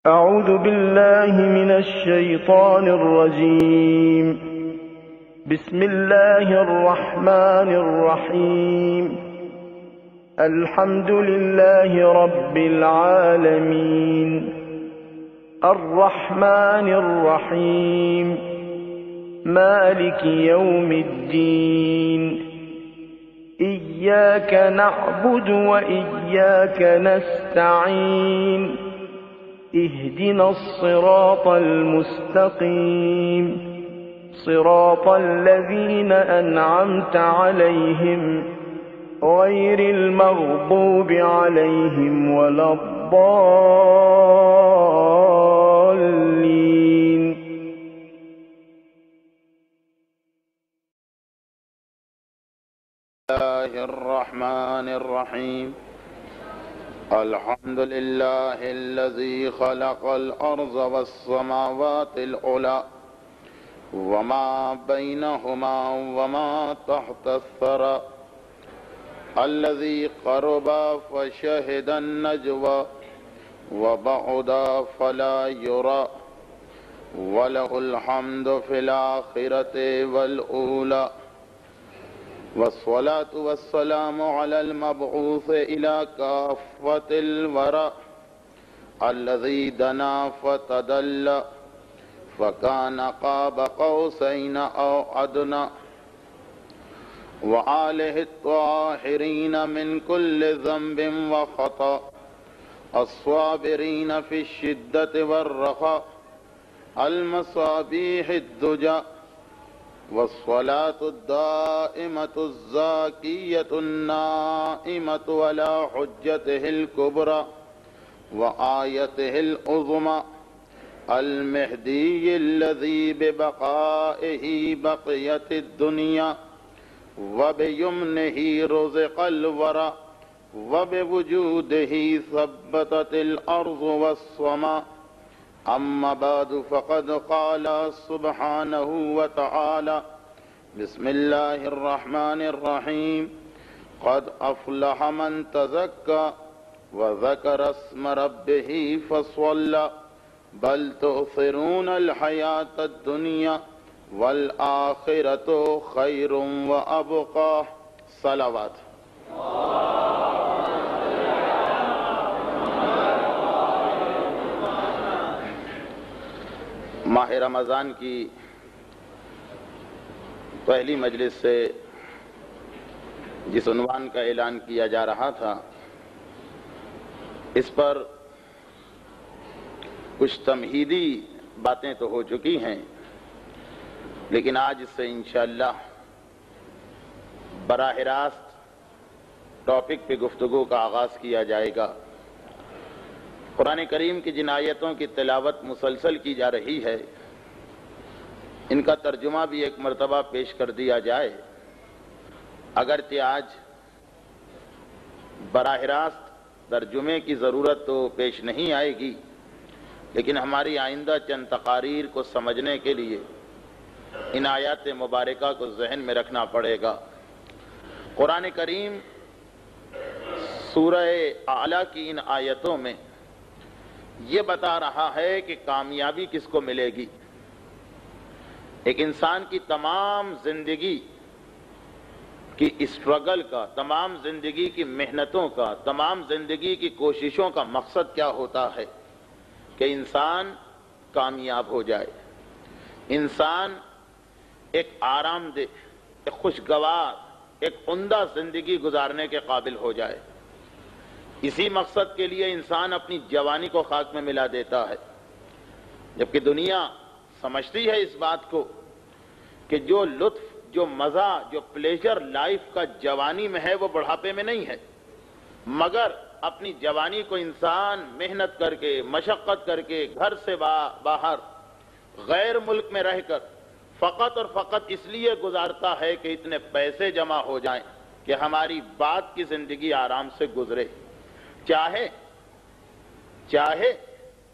أعوذ بالله من الشيطان الرجيم. بسم الله الرحمن الرحيم. الحمد لله رب العالمين الرحمن الرحيم مالك يوم الدين إياك نعبد وإياك نستعين اهدنا الصراط المستقيم صراط الذين أنعمت عليهم غير المغضوب عليهم ولا الضالين. الله الرحمن الرحيم. الحمد لله الذي خلق الأرض والسماوات العلى وما بينهما وما تحت الثرى الذي قرب فشهد النجوى وبعد فلا يرى وله الحمد في الآخرة والأولى والصلاة والسلام على المبعوث إلى كافة الورى الذي دنا فتدلى فكان قاب قوسين أو أدنى وآله الطاهرين من كل ذنب وخطأ الصابرين في الشدة والرخاء المصابيح الدجى والصلاة الدائمة الزاكية النائمة على حجته الكبرى وآيته العظمى المهدي الذي ببقائه بقيت الدنيا وبيمنه رزق الورى وبوجوده ثبتت الأرض والسماء. أما بعد فقد قال سبحانه وتعالى بسم الله الرحمن الرحيم قد أفلح من تزكى وذكر اسم ربه فصلى بل تؤثرون الحياة الدنيا والآخرة خير وأبقى. صلوات. ماہ رمضان کی پہلی مجلس سے جس عنوان کا اعلان کیا جا رہا تھا اس پر کچھ تمہیدی باتیں تو ہو چکی ہیں، لیکن آج اس سے انشاءاللہ براہ راست ٹاپک پہ گفتگو کا آغاز کیا جائے گا۔ قرآن کریم کی جن آیتوں کی تلاوت مسلسل کی جا رہی ہے ان کا ترجمہ بھی ایک مرتبہ پیش کر دیا جائے۔ اگرچہ آج براہ راست ترجمے کی ضرورت تو پیش نہیں آئے گی، لیکن ہماری آئندہ چند تقاریر کو سمجھنے کے لیے ان آیات مبارکہ کو ذہن میں رکھنا پڑے گا۔ قرآن کریم سورہ اعلیٰ کی ان آیتوں میں یہ بتا رہا ہے کہ کامیابی کس کو ملے گی۔ ایک انسان کی تمام زندگی کی اسٹرگل کا، تمام زندگی کی محنتوں کا، تمام زندگی کی کوششوں کا مقصد کیا ہوتا ہے کہ انسان کامیاب ہو جائے، انسان ایک آرام دہ، ایک خوشگوار، ایک عمدہ زندگی گزارنے کے قابل ہو جائے۔ اسی مقصد کے لیے انسان اپنی جوانی کو خاک میں ملا دیتا ہے، جبکہ دنیا سمجھتی ہے اس بات کو کہ جو لطف، جو مزہ، جو پلیجر لائف کا جوانی میں ہے وہ بڑھاپے میں نہیں ہے، مگر اپنی جوانی کو انسان محنت کر کے، مشقت کر کے، گھر سے باہر غیر ملک میں رہ کر فقط اور فقط اس لیے گزارتا ہے کہ اتنے پیسے جمع ہو جائیں کہ ہماری بعد کی زندگی آرام سے گزرے۔ چاہے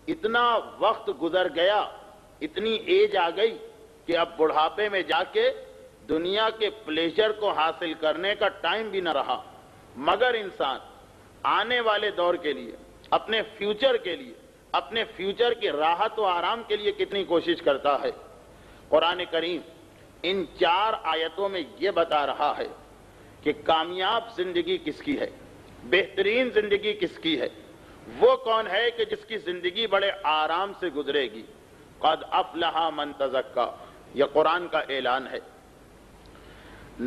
اتنا وقت گزر گیا، اتنی ایج آ گئی کہ اب بڑھاپے میں جا کے دنیا کے پلیجر کو حاصل کرنے کا ٹائم بھی نہ رہا، مگر انسان آنے والے دور کے لیے، اپنے فیوچر کے لیے، اپنے فیوچر کی راحت و آرام کے لیے کتنی کوشش کرتا ہے۔ قرآن کریم ان 4 آیتوں میں یہ بتا رہا ہے کہ کامیاب زندگی کس کی ہے، بہترین زندگی کس کی ہے، وہ کون ہے کہ جس کی زندگی بڑے آرام سے گزرے گی۔ قد افلح من تزکا، یہ قرآن کا اعلان ہے۔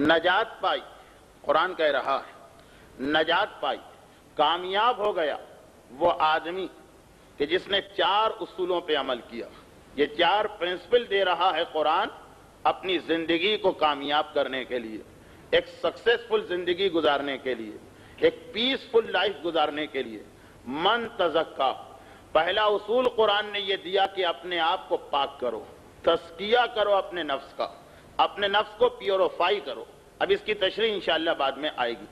نجات پائی، قرآن کہہ رہا ہے نجات پائی، کامیاب ہو گیا وہ آدمی کہ جس نے 4 اصولوں پہ عمل کیا۔ یہ 4 پرنسپل دے رہا ہے قرآن اپنی زندگی کو کامیاب کرنے کے لیے، ایک سکسیسفل زندگی گزارنے کے لیے، ایک پیسفل لائف گزارنے کے لیے۔ من تزکا، پہلا اصول قرآن نے یہ دیا کہ اپنے آپ کو پاک کرو، تزکیہ کرو اپنے نفس کا، اپنے نفس کو پیوریفائی کرو۔ اب اس کی تشریح انشاءاللہ بعد میں آئے گی۔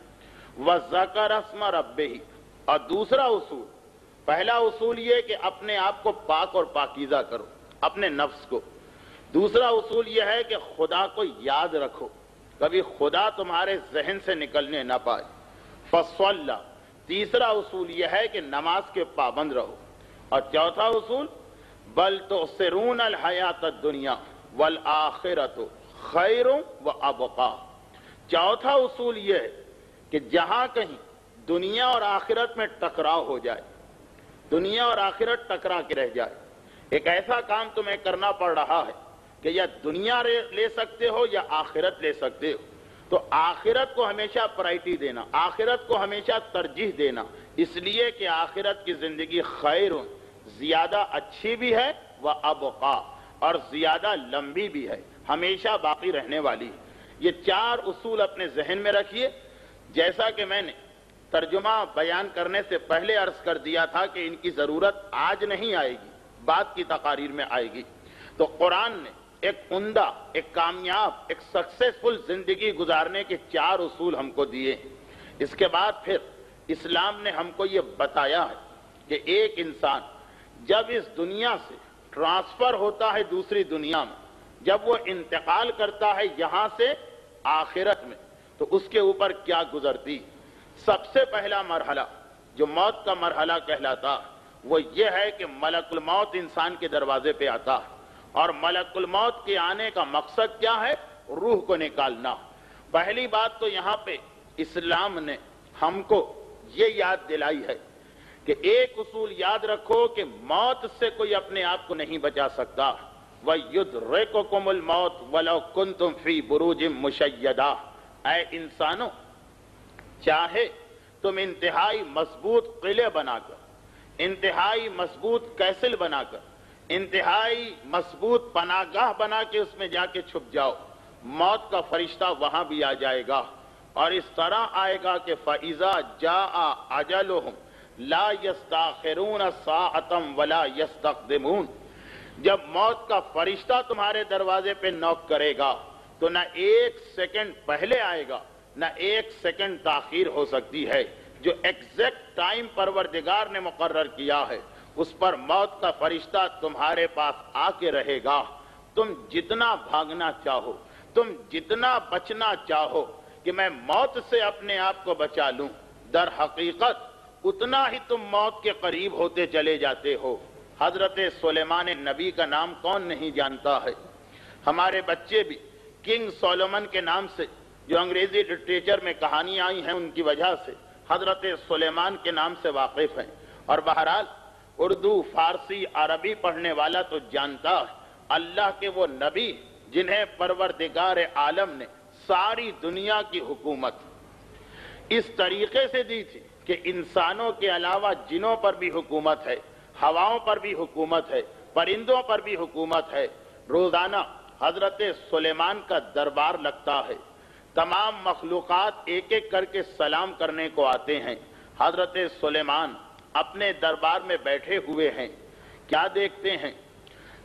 وَذَكَرَ اسْمَ رَبِّهِ، اور دوسرا اصول، پہلا اصول یہ کہ اپنے آپ کو پاک اور پاکیزہ کرو، اپنے نفس کو۔ دوسرا اصول یہ ہے کہ خدا کو یاد رکھو، کبھی خدا تمہارے ذہن سے نکلنے نہ پائے۔ فَصَلَّى، تیسرا اصول یہ ہے کہ نماز کے پابند رہو۔ اور چوتھا اصول، بل تؤثرون الحیات الدنیا والآخرۃ خیر وابقیٰ، چوتھا اصول یہ ہے کہ جہاں کہیں دنیا اور آخرت میں ٹکراؤ ہو جائے، دنیا اور آخرت ٹکرا کے رہ جائے، ایک ایسا کام تمہیں کرنا پڑ رہا ہے کہ یا دنیا لے سکتے ہو یا آخرت لے سکتے ہو، تو آخرت کو ہمیشہ پرائرٹی دینا، آخرت کو ہمیشہ ترجیح دینا، اس لیے کہ آخرت کی زندگی خیر، زیادہ اچھی بھی ہے وابقیٰ، اور زیادہ لمبی بھی ہے، ہمیشہ باقی رہنے والی۔ یہ 4 اصول اپنے ذہن میں رکھیے۔ جیسا کہ میں نے ترجمہ بیان کرنے سے پہلے عرض کر دیا تھا کہ ان کی ضرورت آج نہیں آئے گی، بعد کی تقاریر میں آئے گی۔ تو قرآن نے ایک عمدہ، ایک کامیاب، ایک سکسیسفل زندگی گزارنے کے 4 اصول ہم کو دیے۔ اس کے بعد پھر اسلام نے ہم کو یہ بتایا ہے کہ ایک انسان جب اس دنیا سے ٹرانسفر ہوتا ہے دوسری دنیا میں، جب وہ انتقال کرتا ہے یہاں سے آخرت میں، تو اس کے اوپر کیا گزرتی۔ سب سے پہلا مرحلہ جو موت کا مرحلہ کہلاتا وہ یہ ہے کہ ملک الموت انسان کے دروازے پہ آتا ہے، اور ملک الموت کے آنے کا مقصد کیا ہے؟ روح کو نکالنا۔ پہلی بات تو یہاں پہ اسلام نے ہم کو یہ یاد دلائی ہے کہ ایک اصول یاد رکھو کہ موت سے کوئی اپنے آپ کو نہیں بچا سکتا۔ وَيُدْرِكُكُمُ الْمَوْتُ وَلَوْ كُنْتُمْ فِي بُرُوجٍ مُشَيَّدَةٍ، اے انسانوں، چاہے تم انتہائی مضبوط قلعے بنا کر، انتہائی مضبوط کیسل بنا کر، انتہائی مضبوط پناہ گاہ بنا کے اس میں جا کے چھپ جاؤ، موت کا فرشتہ وہاں بھی آ جائے گا، اور اس طرح آئے گا کہ فَإِذَا جَاءَ أَجَلُهُمْ لَا يَسْتَأْخِرُونَ سَاعَةً وَلَا يَسْتَقْدِمُونَ، جب موت کا فرشتہ تمہارے دروازے پہ نوک کرے گا تو نہ 1 سیکنڈ پہلے آئے گا نہ 1 سیکنڈ تاخیر ہو سکتی ہے۔ جو ایگزیکٹ ٹائم پروردگار نے مقرر کیا ہے اس پر موت کا فرشتہ تمہارے پاس آ کے رہے گا۔ تم جتنا بھاگنا چاہو، تم جتنا بچنا چاہو کہ میں موت سے اپنے آپ کو بچا لوں، در حقیقت اتنا ہی تم موت کے قریب ہوتے چلے جاتے ہو۔ حضرت سلیمان نبی کا نام کون نہیں جانتا ہے؟ ہمارے بچے بھی کنگ سولومن کے نام سے، جو انگریزی لٹریچر میں کہانیاں آئی ہیں ان کی وجہ سے حضرت سلیمان کے نام سے واقف ہیں۔ اور بہرحال اردو، فارسی، عربی پڑھنے والا تو جانتا ہے اللہ کے وہ نبی جنہیں پروردگار عالم نے ساری دنیا کی حکومت اس طریقے سے دی تھی کہ انسانوں کے علاوہ جنوں پر بھی حکومت ہے، ہواؤں پر بھی حکومت ہے، پرندوں پر بھی حکومت ہے۔ روزانہ حضرت سلیمان کا دربار لگتا ہے، تمام مخلوقات ایک ایک کر کے سلام کرنے کو آتے ہیں۔ حضرت سلیمان اپنے دربار میں بیٹھے ہوئے ہیں، کیا دیکھتے ہیں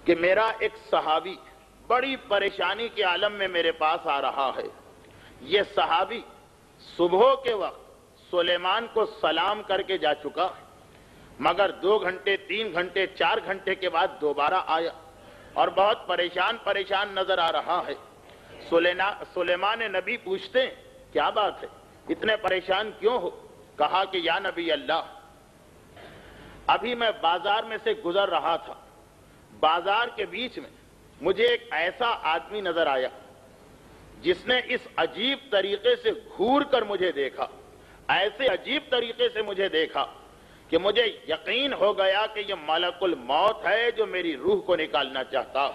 کہ میرا ایک صحابی بڑی پریشانی کے عالم میں میرے پاس آ رہا ہے۔ یہ صحابی صبح کے وقت سلیمان کو سلام کر کے جا چکا، مگر 2 گھنٹے 3 گھنٹے 4 گھنٹے کے بعد دوبارہ آیا اور بہت پریشان نظر آ رہا ہے۔ سلیمان نبی پوچھتے ہیں کیا بات ہے، اتنے پریشان کیوں ہو؟ کہا کہ یا نبی اللہ، ابھی میں بازار میں سے گزر رہا تھا، بازار کے بیچ میں مجھے ایک ایسا آدمی نظر آیا جس نے اس عجیب طریقے سے گھور کر مجھے دیکھا، ایسے عجیب طریقے سے مجھے دیکھا کہ مجھے یقین ہو گیا کہ یہ ملک الموت ہے جو میری روح کو نکالنا چاہتا۔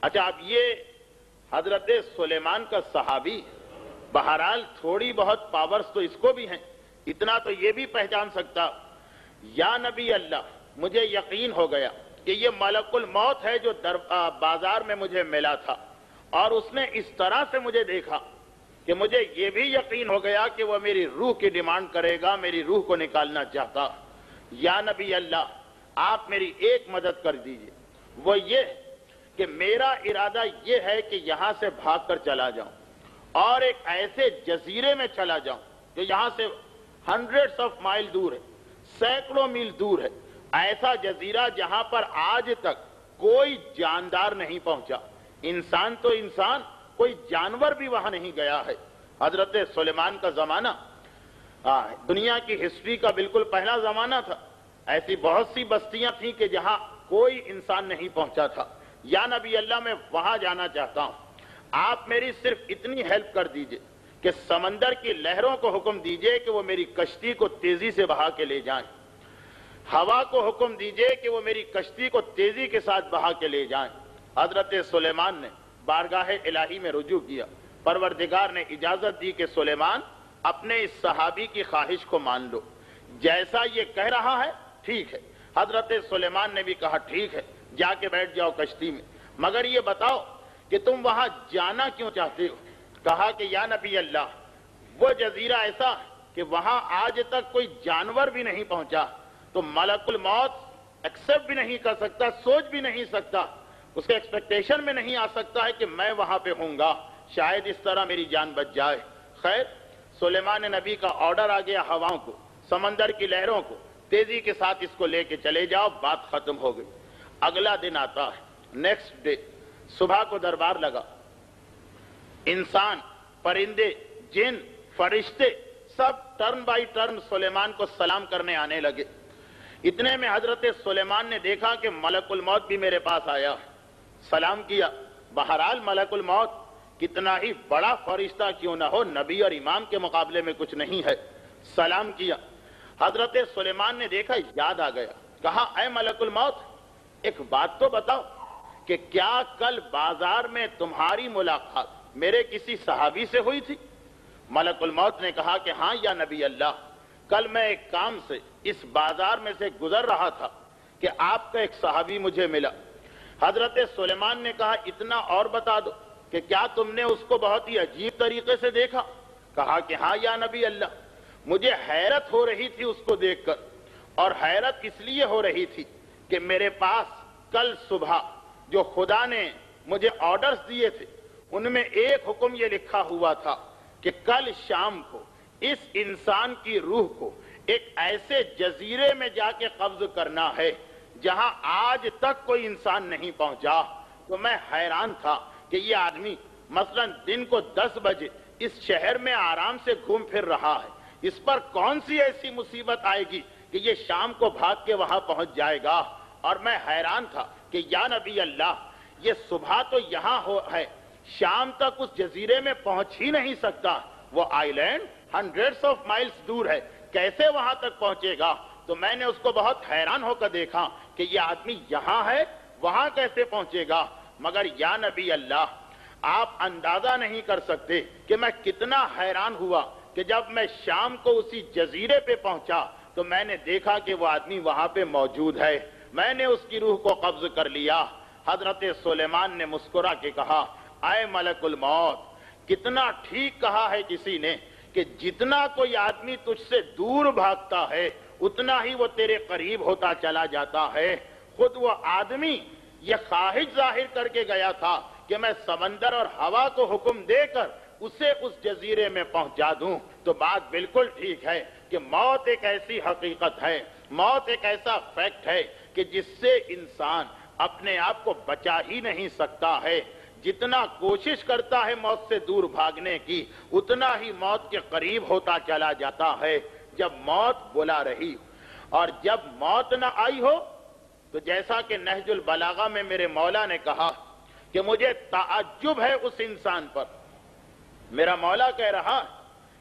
اچھا، اب یہ حضرت سلیمان کا صحابی، بہرحال تھوڑی بہت پاورز تو اس کو بھی ہیں، اتنا تو یہ بھی پہچان سکتا، یا نبی اللہ مجھے یقین ہو گیا کہ یہ ملک الموت ہے جو بازار میں مجھے ملا تھا، اور اس نے اس طرح سے مجھے دیکھا کہ مجھے یہ بھی یقین ہو گیا کہ وہ میری روح کی ڈیمانڈ کرے گا، میری روح کو نکالنا چاہتا۔ یا نبی اللہ آپ میری ایک مدد کر دیجئے، وہ یہ کہ میرا ارادہ یہ ہے کہ یہاں سے بھاگ کر چلا جاؤں اور ایک ایسے جزیرے میں چلا جاؤں جو یہاں سے ہنڈریڈز آف مائل دور ہے، سینکڑوں میل دور ہے، ایسا جزیرہ جہاں پر آج تک کوئی جاندار نہیں پہنچا، انسان تو انسان، کوئی جانور بھی وہاں نہیں گیا ہے۔ حضرت سلیمان کا زمانہ دنیا کی ہسٹری کا بالکل پہلا زمانہ تھا، ایسی بہت سی بستیاں تھیں کہ جہاں کوئی انسان نہیں پہنچا تھا۔ یا نبی اللہ میں وہاں جانا چاہتا ہوں، آپ میری صرف اتنی ہیلپ کر دیجئے کہ سمندر کی لہروں کو حکم دیجئے کہ وہ میری کشتی کو تیزی سے بہا کے لے جائیں، ہوا کو حکم دیجئے کہ وہ میری کشتی کو تیزی کے ساتھ بہا کے لے جائیں۔ حضرت سلیمان نے بارگاہ الہی میں رجوع کیا، پروردگار نے اجازت دی کہ سلیمان اپنے اس صحابی کی خواہش کو مان لو، جیسا یہ کہہ رہا ہے ٹھیک ہے۔ حضرت سلیمان نے بھی کہا ٹھیک ہے، جا کے بیٹھ جاؤ کشتی میں، مگر یہ بتاؤ کہ تم وہاں جانا کیوں چاہتے ہو؟ کہا کہ یا نبی اللہ وہ جزیرہ ایسا کہ وہاں آج تک کوئی جانور بھی نہیں پہنچا، تو ملک الموت ایکسپٹ بھی نہیں کر سکتا، سوچ بھی نہیں سکتا، اس کے ایکسپیکٹیشن میں نہیں آ سکتا ہے کہ میں وہاں پہ ہوں گا، شاید اس طرح میری جان بچ جائے۔ خیر، سلیمان نبی کا آرڈر آ گیا ہواؤں کو، سمندر کی لہروں کو، تیزی کے ساتھ اس کو لے کے چلے جاؤ، بات ختم ہو گئی۔ اگلا دن آتا ہے، نیکسٹ ڈے، صبح کو دربار لگا، انسان، پرندے، جن، فرشتے سب ٹرن بائی ٹرن سلیمان کو سلام کرنے آنے لگے۔ اتنے میں حضرت سلیمان نے دیکھا کہ ملک الموت بھی میرے پاس آیا، سلام کیا۔ بہرحال ملک الموت کتنا ہی بڑا فرشتہ کیوں نہ ہو، نبی اور امام کے مقابلے میں کچھ نہیں ہے، سلام کیا۔ حضرت سلیمان نے دیکھا، یاد آ گیا، کہا اے ملک الموت ایک بات تو بتاؤ کہ کیا کل بازار میں تمہاری ملاقات میرے کسی صحابی سے ہوئی تھی؟ ملک الموت نے کہا کہ ہاں یا نبی اللہ، کل میں ایک کام سے اس بازار میں سے گزر رہا تھا کہ آپ کا ایک صحابی مجھے ملا۔ حضرت سلیمان نے کہا اتنا اور بتا دو کہ کیا تم نے اس کو بہت ہی عجیب طریقے سے دیکھا؟ کہا کہ ہاں یا نبی اللہ، مجھے حیرت ہو رہی تھی اس کو دیکھ کر، اور حیرت اس لیے ہو رہی تھی کہ میرے پاس کل صبح جو خدا نے مجھے آرڈرز دیے تھے ان میں ایک حکم یہ لکھا ہوا تھا کہ کل شام کو اس انسان کی روح کو ایک ایسے جزیرے میں جا کے قبض کرنا ہے جہاں آج تک کوئی انسان نہیں پہنچا۔ تو میں حیران تھا کہ یہ آدمی مثلا دن کو 10 بجے اس شہر میں آرام سے گھوم پھر رہا ہے، اس پر کون سی ایسی مصیبت آئے گی کہ یہ شام کو بھاگ کے وہاں پہنچ جائے گا؟ اور میں حیران تھا کہ یا نبی اللہ یہ صبح تو یہاں ہے، شام تک اس جزیرے میں پہنچ ہی نہیں سکتا، وہ آئی لینڈ ہنڈریڈز آف مائلز دور ہے، کیسے وہاں تک پہنچے گا؟ تو میں نے اس کو بہت حیران ہو کر دیکھا کہ یہ آدمی یہاں ہے، وہاں کیسے پہنچے گا؟ مگر یا نبی اللہ آپ اندازہ نہیں کر سکتے کہ میں کتنا حیران ہوا کہ جب میں شام کو اسی جزیرے پہ پہنچا تو میں نے دیکھا کہ وہ آدمی وہاں پہ موجود ہے، میں نے اس کی روح کو قبض کر لیا۔ حضرت سلیمان نے مسکرا کے کہا اے ملک الموت، کتنا ٹھیک کہا ہے کسی نے کہ جتنا کوئی آدمی تجھ سے دور بھاگتا ہے اتنا ہی وہ تیرے قریب ہوتا چلا جاتا ہے۔ خود وہ آدمی یہ خواہش ظاہر کر کے گیا تھا کہ میں سمندر اور ہوا کو حکم دے کر اسے اس جزیرے میں پہنچا دوں۔ تو بات بالکل ٹھیک ہے کہ موت ایک ایسی حقیقت ہے، موت ایک ایسا فیکٹ ہے کہ جس سے انسان اپنے آپ کو بچا ہی نہیں سکتا ہے۔ جتنا کوشش کرتا ہے موت سے دور بھاگنے کی اتنا ہی موت کے قریب ہوتا چلا جاتا ہے۔ جب موت بلا رہی اور جب موت نہ آئی ہو تو جیسا کہ نہج البلاغہ میں میرے مولا نے کہا کہ مجھے تعجب ہے اس انسان پر، میرا مولا کہہ رہا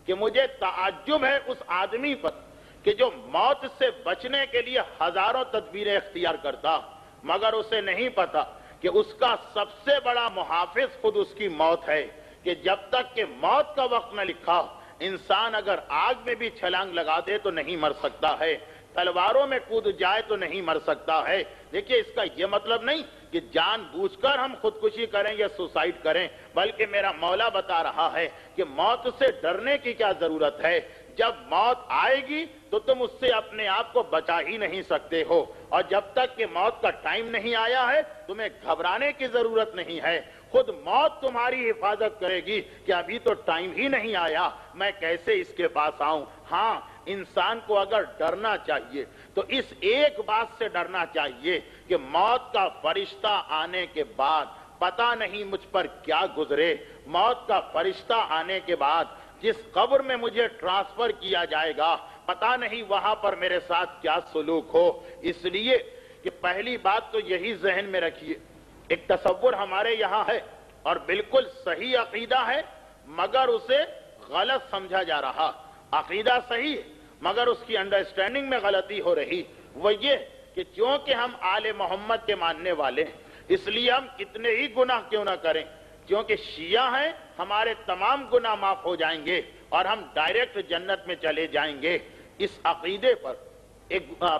کہ مجھے تعجب ہے اس آدمی پر کہ جو موت سے بچنے کے لیے ہزاروں تدبیریں اختیار کرتا، مگر اسے نہیں پتا کہ اس کا سب سے بڑا محافظ خود اس کی موت ہے، کہ جب تک کہ موت کا وقت نہ لکھا انسان اگر آگ میں بھی چھلانگ لگا دے تو نہیں مر سکتا ہے، تلواروں میں کود جائے تو نہیں مر سکتا ہے۔ دیکھیے اس کا یہ مطلب نہیں کہ جان بوجھ کر ہم خودکشی کریں یا سوسائیڈ کریں، بلکہ میرا مولا بتا رہا ہے کہ موت سے ڈرنے کی کیا ضرورت ہے، جب موت آئے گی تو تم اس سے اپنے آپ کو بچا ہی نہیں سکتے ہو، اور جب تک کہ موت کا ٹائم نہیں آیا ہے تمہیں گھبرانے کی ضرورت نہیں ہے، خود موت تمہاری حفاظت کرے گی کہ ابھی تو ٹائم ہی نہیں آیا، میں کیسے اس کے پاس آؤں۔ ہاں انسان کو اگر ڈرنا چاہیے تو اس ایک بات سے ڈرنا چاہیے کہ موت کا فرشتہ آنے کے بعد پتہ نہیں مجھ پر کیا گزرے، موت کا فرشتہ آنے کے بعد جس قبر میں مجھے ٹرانسفر کیا جائے گا پتہ نہیں وہاں پر میرے ساتھ کیا سلوک ہو۔ اس لیے کہ پہلی بات تو یہی ذہن میں رکھیے، ایک تصور ہمارے یہاں ہے اور بالکل صحیح عقیدہ ہے مگر اسے غلط سمجھا جا رہا، عقیدہ صحیح ہے مگر اس کی انڈرسٹینڈنگ میں غلطی ہو رہی، وہ یہ کہ چونکہ ہم آل محمد کے ماننے والے ہیں اس لیے ہم کتنے ہی گناہ کیوں نہ کریں، کیونکہ شیعہ ہیں ہمارے تمام گناہ معاف ہو جائیں گے اور ہم ڈائریکٹ جنت میں چلے جائیں گے۔ اس عقیدے پر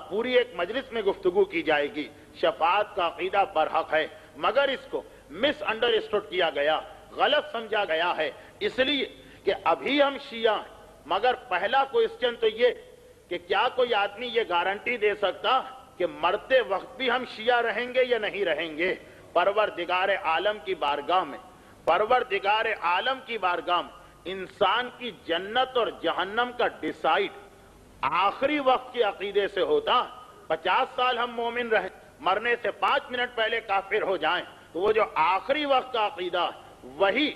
پوری ایک مجلس میں گفتگو کی جائے گی۔ شفاعت کا عقیدہ برحق ہے مگر اس کو مس انڈرسٹوڈ کیا گیا، غلط سمجھا گیا ہے، اس لیے کہ ابھی ہم شیعہ ہیں مگر پہلا کوئسچن تو یہ کہ کیا کوئی آدمی یہ گارنٹی دے سکتا کہ مرتے وقت بھی ہم شیعہ رہیں گے یا نہیں رہیں گے؟ پروردگار عالم کی بارگاہ میں، پروردگار عالم کی بارگاہ میں انسان کی جنت اور جہنم کا ڈیسائیڈ آخری وقت کے عقیدے سے ہوتا۔ 50 سال ہم مومن رہیں، مرنے سے 5 منٹ پہلے کافر ہو جائیں تو وہ جو آخری وقت کا عقیدہ وہی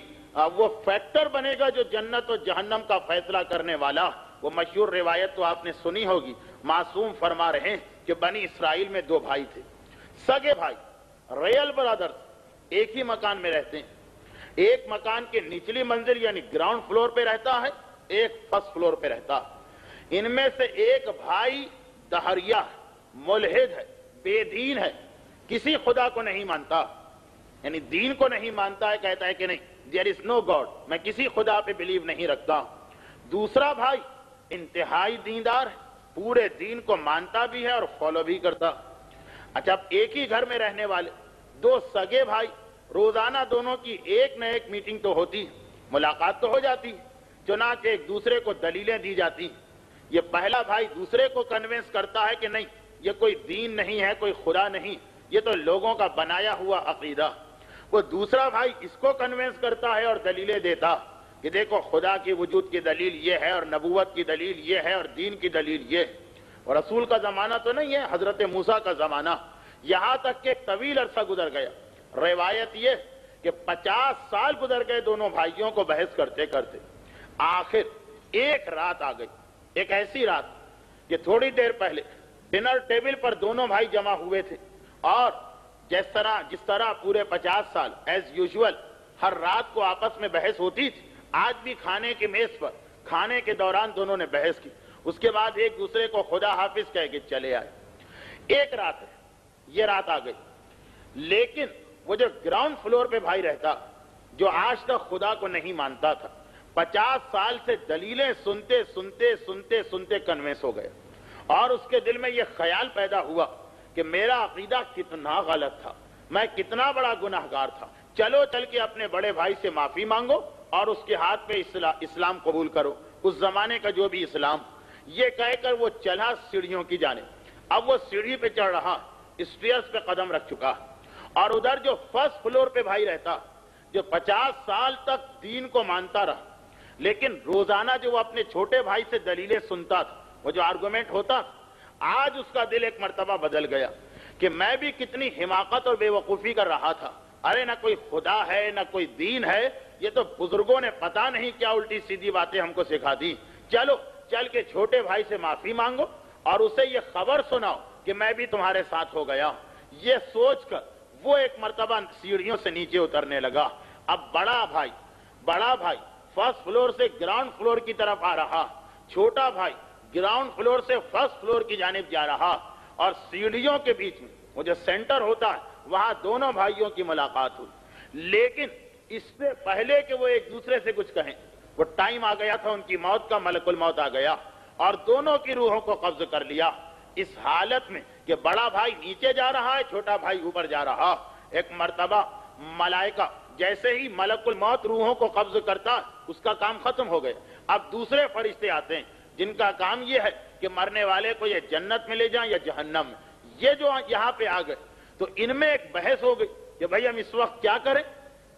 وہ فیکٹر بنے گا جو جنت اور جہنم کا فیصلہ کرنے والا۔ وہ مشہور روایت تو آپ نے سنی ہوگی، معصوم فرما رہے ہیں کہ بنی اسرائیل میں 2 بھائی تھے، سگے بھائی، ریل برادرز، ایک ہی مکان میں رہتے ہیں، ایک مکان کے نچلی منزل یعنی گراؤنڈ فلور پہ رہتا ہے، ایک فرسٹ فلور پہ رہتا ہے۔ ان میں سے ایک بھائی دہریہ ملحد ہے، بے دین ہے، کسی خدا کو نہیں مانتا، یعنی دین کو نہیں مانتا ہے، کہتا ہے کہ نہیں there is no God، میں کسی خدا پہ بلیو نہیں رکھتا۔ دوسرا بھائی انتہائی دیندار ہے، پورے دین کو مانتا بھی ہے اور فالو بھی کرتا۔ اچھا اب ایک ہی گھر میں رہنے والے 2 سگے بھائی، روزانہ دونوں کی ایک نہ ایک میٹنگ تو ہوتی، ملاقات تو ہو جاتی، چنانچہ ایک دوسرے کو دلیلیں دی جاتی۔ یہ پہلا بھائی دوسرے کو کنونس کرتا ہے کہ نہیں یہ کوئی دین نہیں ہے، کوئی خدا نہیں، یہ تو لوگوں کا بنایا ہوا عقیدہ۔ وہ دوسرا بھائی اس کو کنونس کرتا ہے اور دلیلیں دیتا کہ دیکھو خدا کی وجود کی دلیل یہ ہے اور نبوت کی دلیل یہ ہے اور دین کی دلیل یہ ہے۔ اور رسول کا زمانہ تو نہیں ہے، حضرت موسیٰ کا زمانہ، یہاں تک کہ طویل عرصہ گزر گیا۔ روایت یہ کہ 50 سال گزر گئے دونوں بھائیوں کو بحث کرتے کرتے، آخر ایک رات آ گئی، ایک ایسی رات کہ تھوڑی دیر پہلے ڈنر ٹیبل پر دونوں بھائی جمع ہوئے تھے اور جس طرح پورے 50 سال ایز یوزول ہر رات کو آپس میں بحث ہوتی تھی، آج بھی کھانے کی میز پر کھانے کے دوران دونوں نے بحث کی، اس کے بعد ایک دوسرے کو خدا حافظ کہہ کے چلے آئے۔ ایک رات ہے، یہ رات آ گئی، لیکن وہ جو گراؤنڈ فلور پہ بھائی رہتا جو آج تک خدا کو نہیں مانتا تھا، 50 سال سے دلیلیں سنتے سنتے سنتے سنتے کنوینس ہو گیا اور اس کے دل میں یہ خیال پیدا ہوا کہ میرا عقیدہ کتنا غلط تھا، میں کتنا بڑا گناہگار تھا، چلو چل کے اپنے بڑے بھائی سے معافی مانگو اور اس کے ہاتھ پہ اسلام قبول کرو، اس زمانے کا جو بھی اسلام۔ یہ کہہ کر وہ چلا سیڑھیوں کی جانب، اب وہ سیڑھی پہ چڑھ رہا، اسٹیئرز پہ قدم رکھ چکا، اور ادھر جو فرسٹ فلور پہ بھائی رہتا جو 50 سال تک دین کو مانتا رہا، لیکن روزانہ جو وہ اپنے چھوٹے بھائی سے دلیلیں سنتا تھا، وہ جو آرگومنٹ ہوتا، آج اس کا دل ایک مرتبہ بدل گیا کہ میں بھی کتنی حماقت اور بے وقوفی کر رہا تھا، ارے نہ کوئی خدا ہے نہ کوئی دین ہے، یہ تو بزرگوں نے پتہ نہیں کیا الٹی سیدھی باتیں ہم کو سکھا دی، چلو چل کے چھوٹے بھائی سے معافی مانگو اور اسے یہ خبر سناؤ کہ میں بھی تمہارے ساتھ ہو گیا. یہ سوچ کر وہ ایک مرتبہ سیڑھیوں سے نیچے اترنے لگا. اب بڑا بھائی فرسٹ فلور سے گراؤنڈ فلور کی طرف آ رہا, چھوٹا بھائی گراؤنڈ فلور سے فرسٹ فلور کی جانب جا رہا, اور سیڑھیوں کے بیچ میں وہ جو سینٹر ہوتا ہے وہاں دونوں بھائیوں کی ملاقات ہوئی. لیکن اس سے پہلے کہ وہ ایک دوسرے سے کچھ کہیں, وہ ٹائم آ گیا تھا ان کی موت کا, ملک الموت آ گیا اور دونوں کی روحوں کو قبض کر لیا. اس حالت میں کہ بڑا بھائی نیچے جا رہا ہے, چھوٹا بھائی اوپر جا رہا, ایک مرتبہ ملائکہ جیسے ہی ملک الموت روحوں کو قبض کرتا اس کا کام ختم ہو گیا. اب دوسرے فرشتے آتے ہیں جن کا کام یہ ہے کہ مرنے والے کو یہ جنت میں لے جائیں یا جہنم میں. یہ جو یہاں پہ آ گئے تو ان میں ایک بحث ہو گئی کہ بھائی ہم اس وقت کیا کریں,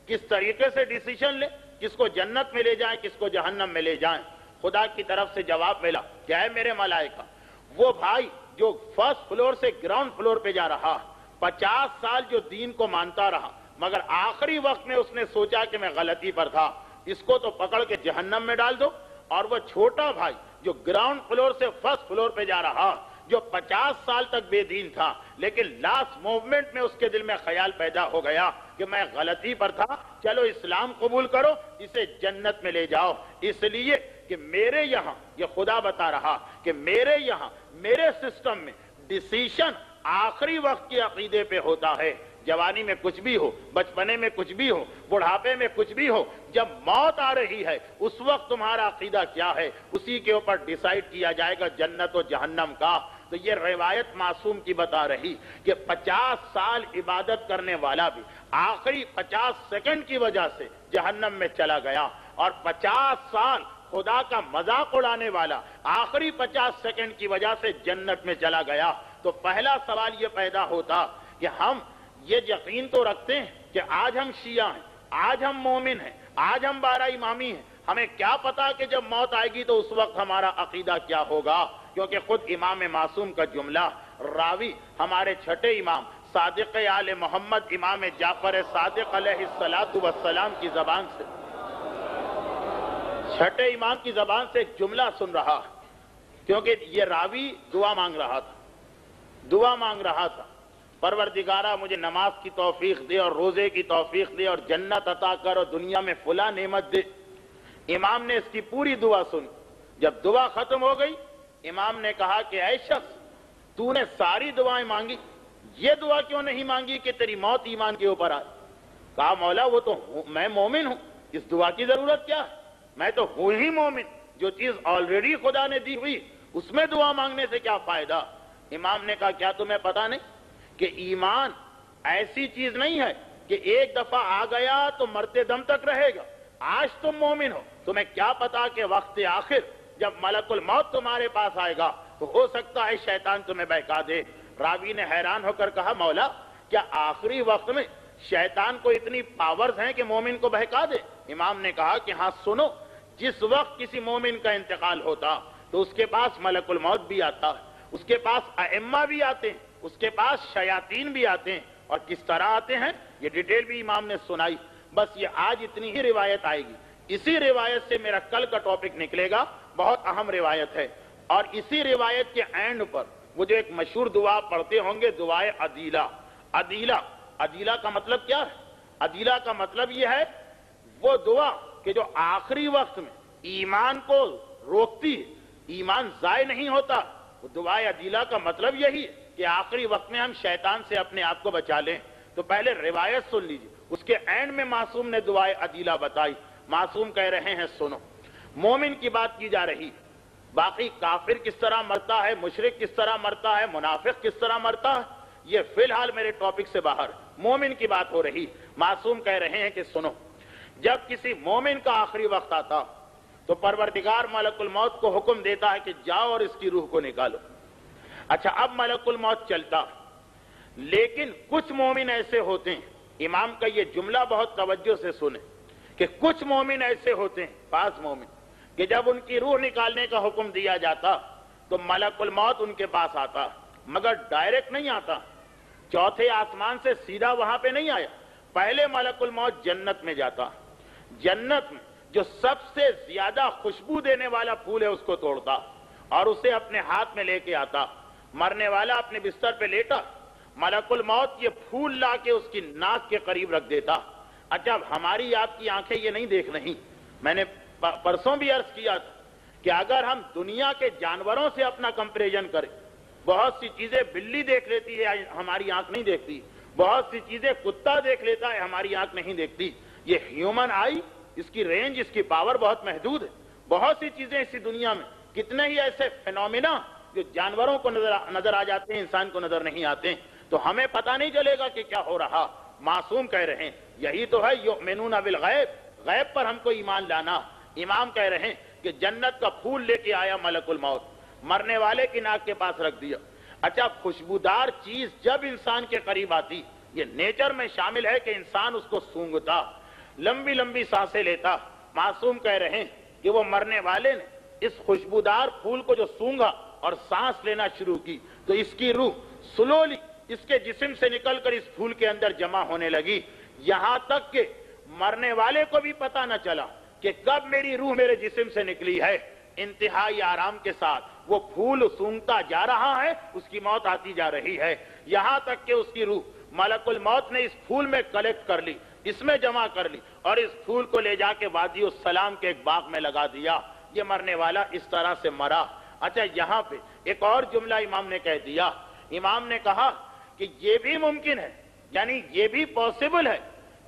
کس طریقے سے ڈیسیشن لیں, کس کو جنت میں لے جائیں, کس کو جہنم میں لے جائیں. خدا کی طرف سے جواب ملا, کیا ہے میرے ملائکہ, وہ بھائی جو فرسٹ فلور سے گراؤنڈ فلور پہ جا رہا 50 سال جو دین کو مانتا رہا, مگر آخری وقت میں اس نے سوچا کہ میں غلطی پر تھا, اس کو تو پکڑ کے جہنم میں ڈال دو. اور وہ چھوٹا بھائی جو گراؤنڈ فلور سے فرسٹ فلور پہ جا رہا, جو 50 سال تک بے دین تھا, لیکن لاسٹ موومنٹ میں اس کے دل میں خیال پیدا ہو گیا کہ میں غلطی پر تھا, چلو اسلام قبول کرو, اسے جنت میں لے جاؤ. اس لیے کہ میرے یہاں یہ خدا بتا رہا کہ میرے یہاں میرے سسٹم میں ڈیسیشن آخری وقت کے عقیدے پہ ہوتا ہے. جوانی میں کچھ بھی ہو, بچپنے میں کچھ بھی ہو, بڑھاپے میں کچھ بھی ہو, جب موت آ رہی ہے اس وقت تمہارا عقیدہ کیا ہے اسی کے اوپر ڈیسائیڈ کیا جائے گا جنت و جہنم کا. تو یہ روایت معصوم کی بتا رہی کہ 50 سال عبادت کرنے والا بھی آخری 50 سیکنڈ کی وجہ سے جہنم میں چلا گیا, اور 50 سال خدا کا مذاق اڑانے والا آخری 50 سیکنڈ کی وجہ سے جنت میں چلا گیا. تو پہلا سوال یہ پیدا ہوتا کہ ہم یہ یقین تو رکھتے ہیں کہ آج ہم شیعہ ہیں, آج ہم مومن ہیں, آج ہم 12 امامی ہیں, ہمیں کیا پتا کہ جب موت آئے گی تو اس وقت ہمارا عقیدہ کیا ہوگا. کیونکہ خود امام معصوم کا جملہ راوی ہمارے چھٹے امام صادق آل محمد امام جعفر صادق علیہ السلام کی زبان سے, چھٹے امام کی زبان سے ایک جملہ سن رہا, کیونکہ یہ راوی دعا مانگ رہا تھا, پروردگارہ مجھے نماز کی توفیق دے اور روزے کی توفیق دے اور جنت عطا کر اور دنیا میں فلاں نعمت دے. امام نے اس کی پوری دعا سنی. جب دعا ختم ہو گئی امام نے کہا کہ اے شخص, تو نے ساری دعائیں مانگی, یہ دعا کیوں نہیں مانگی کہ تیری موت ایمان کے اوپر آئے؟ کہا مولا وہ تو میں مومن ہوں, اس دعا کی ضرورت کیا ہے, میں تو ہوں ہی مومن, جو چیز آلریڈی خدا نے دی ہوئی اس میں دعا مانگنے سے کیا فائدہ. امام نے کہا کیا تمہیں پتا نہیں کہ ایمان ایسی چیز نہیں ہے کہ ایک دفعہ آ گیا تو مرتے دم تک رہے گا. آج تم مومن ہو, تمہیں کیا پتا کہ وقت آخر جب ملک الموت تمہارے پاس آئے گا تو ہو سکتا ہے شیطان تمہیں بہکا دے. راوی نے حیران ہو کر کہا مولا کیا آخری وقت میں شیطان کو اتنی پاورز ہیں کہ مومن کو بہکا دے؟ امام نے کہا کہ ہاں سنو, جس وقت کسی مومن کا انتقال ہوتا تو اس کے پاس ملک الموت بھی آتا ہے, اس کے پاس ائمہ بھی آتے ہیں, اس کے پاس شیاطین بھی آتے ہیں, اور کس طرح آتے ہیں یہ ڈیٹیل بھی امام نے سنائی. بس یہ آج اتنی ہی روایت آئے گی, اسی روایت سے میرا کل کا ٹاپک نکلے گا, بہت اہم روایت ہے. اور اسی روایت کے اینڈ پر وہ جو ایک مشہور دعا پڑھتے ہوں گے, دعائے عدیلہ. عدیلہ کا مطلب کیا ہے؟ عدیلہ کا مطلب یہ ہے وہ دعا کہ جو آخری وقت میں ایمان کو روکتی ہے, ایمان ضائع نہیں ہوتا. وہ دعائے عدیلہ کا مطلب یہی ہے کہ آخری وقت میں ہم شیطان سے اپنے آپ کو بچا لیں. تو پہلے روایت سن لیجیے, اس کے اینڈ میں معصوم نے دعائے عدیلہ بتائی. معصوم کہہ رہے ہیں سنو, مومن کی بات کی جا رہی, باقی کافر کس طرح مرتا ہے, مشرک کس طرح مرتا ہے, منافق کس طرح مرتا ہے, یہ فی الحال میرے ٹاپک سے باہر, مومن کی بات ہو رہی. معصوم کہہ رہے ہیں کہ سنو, جب کسی مومن کا آخری وقت آتا تو پروردگار ملک الموت کو حکم دیتا ہے کہ جاؤ اور اس کی روح کو نکالو. اچھا, اب ملک الموت چلتا, لیکن کچھ مومن ایسے ہوتے ہیں, امام کا یہ جملہ بہت توجہ سے سنیں, کہ کچھ مومن ایسے ہوتے ہیں, 5 مومن, کہ جب ان کی روح نکالنے کا حکم دیا جاتا تو ملک الموت ان کے پاس آتا, مگر ڈائریکٹ نہیں آتا, چوتھے آسمان سے سیدھا وہاں پہ نہیں آیا. پہلے ملک الموت جنت میں جاتا, جنت میں جو سب سے زیادہ خوشبو دینے والا پھول ہے اس کو توڑتا, اور اسے اپنے ہاتھ میں لے کے آتا. مرنے والا اپنے بستر پہ لیٹا, ملک الموت یہ پھول لا کے اس کی ناک کے قریب رکھ دیتا. اچھا ہماری آپ کی آنکھیں یہ نہیں دیکھ رہی. میں نے پرسوں بھی عرض کیا تھا کہ اگر ہم دنیا کے جانوروں سے اپنا کمپیریزن کریں, بہت سی چیزیں بلی دیکھ لیتی ہے, ہماری آنکھ نہیں دیکھتی. بہت سی چیزیں کتا دیکھ لیتا ہے, ہماری آنکھ نہیں دیکھتی. یہ ہیومن آئی, اس کی رینج, اس کی پاور بہت محدود ہے. بہت سی چیزیں اسی دنیا میں, کتنے ہی ایسے فینومینا جو جانوروں کو نظر آ جاتے ہیں, انسان کو نظر نہیں آتے. تو ہمیں پتہ نہیں چلے گا کہ کیا ہو رہا. معصوم کہہ رہے ہیں یہی تو ہے یؤمنون بالغیب, غیب پر ہم کو ایمان لانا. امام کہہ رہے ہیں کہ جنت کا پھول لے کے آیا ملک الموت, مرنے والے کی ناک کے پاس رکھ دیا. اچھا خوشبودار چیز جب انسان کے قریب آتی, یہ نیچر میں شامل ہے کہ انسان اس کو سونگھتا, لمبی لمبی سانسیں لیتا. معصوم کہہ رہے ہیں کہ وہ مرنے والے نے اس خوشبودار پھول کو جو سونگھا اور سانس لینا شروع کی تو اس کی روح سلولی اس کے جسم سے نکل کر اس پھول کے اندر جمع ہونے لگی, یہاں تک کہ مرنے والے کو بھی پتہ نہ چلا کہ کب میری روح میرے جسم سے نکلی ہے. انتہائی آرام کے ساتھ وہ پھول سونگتا جا رہا ہے, اس کی موت آتی جا رہی ہے, یہاں تک کہ اس کی روح ملک الموت نے اس پھول میں کلیکٹ کر لی, اس میں جمع کر لی اور اس پھول کو لے جا کے وادی السلام کے ایک باغ میں لگا دیا. یہ مرنے والا اس طرح سے مرا. اچھا یہاں پہ ایک اور جملہ امام نے کہہ دیا. امام نے کہا کہ یہ بھی ممکن ہے, یعنی یہ بھی پاسبل ہے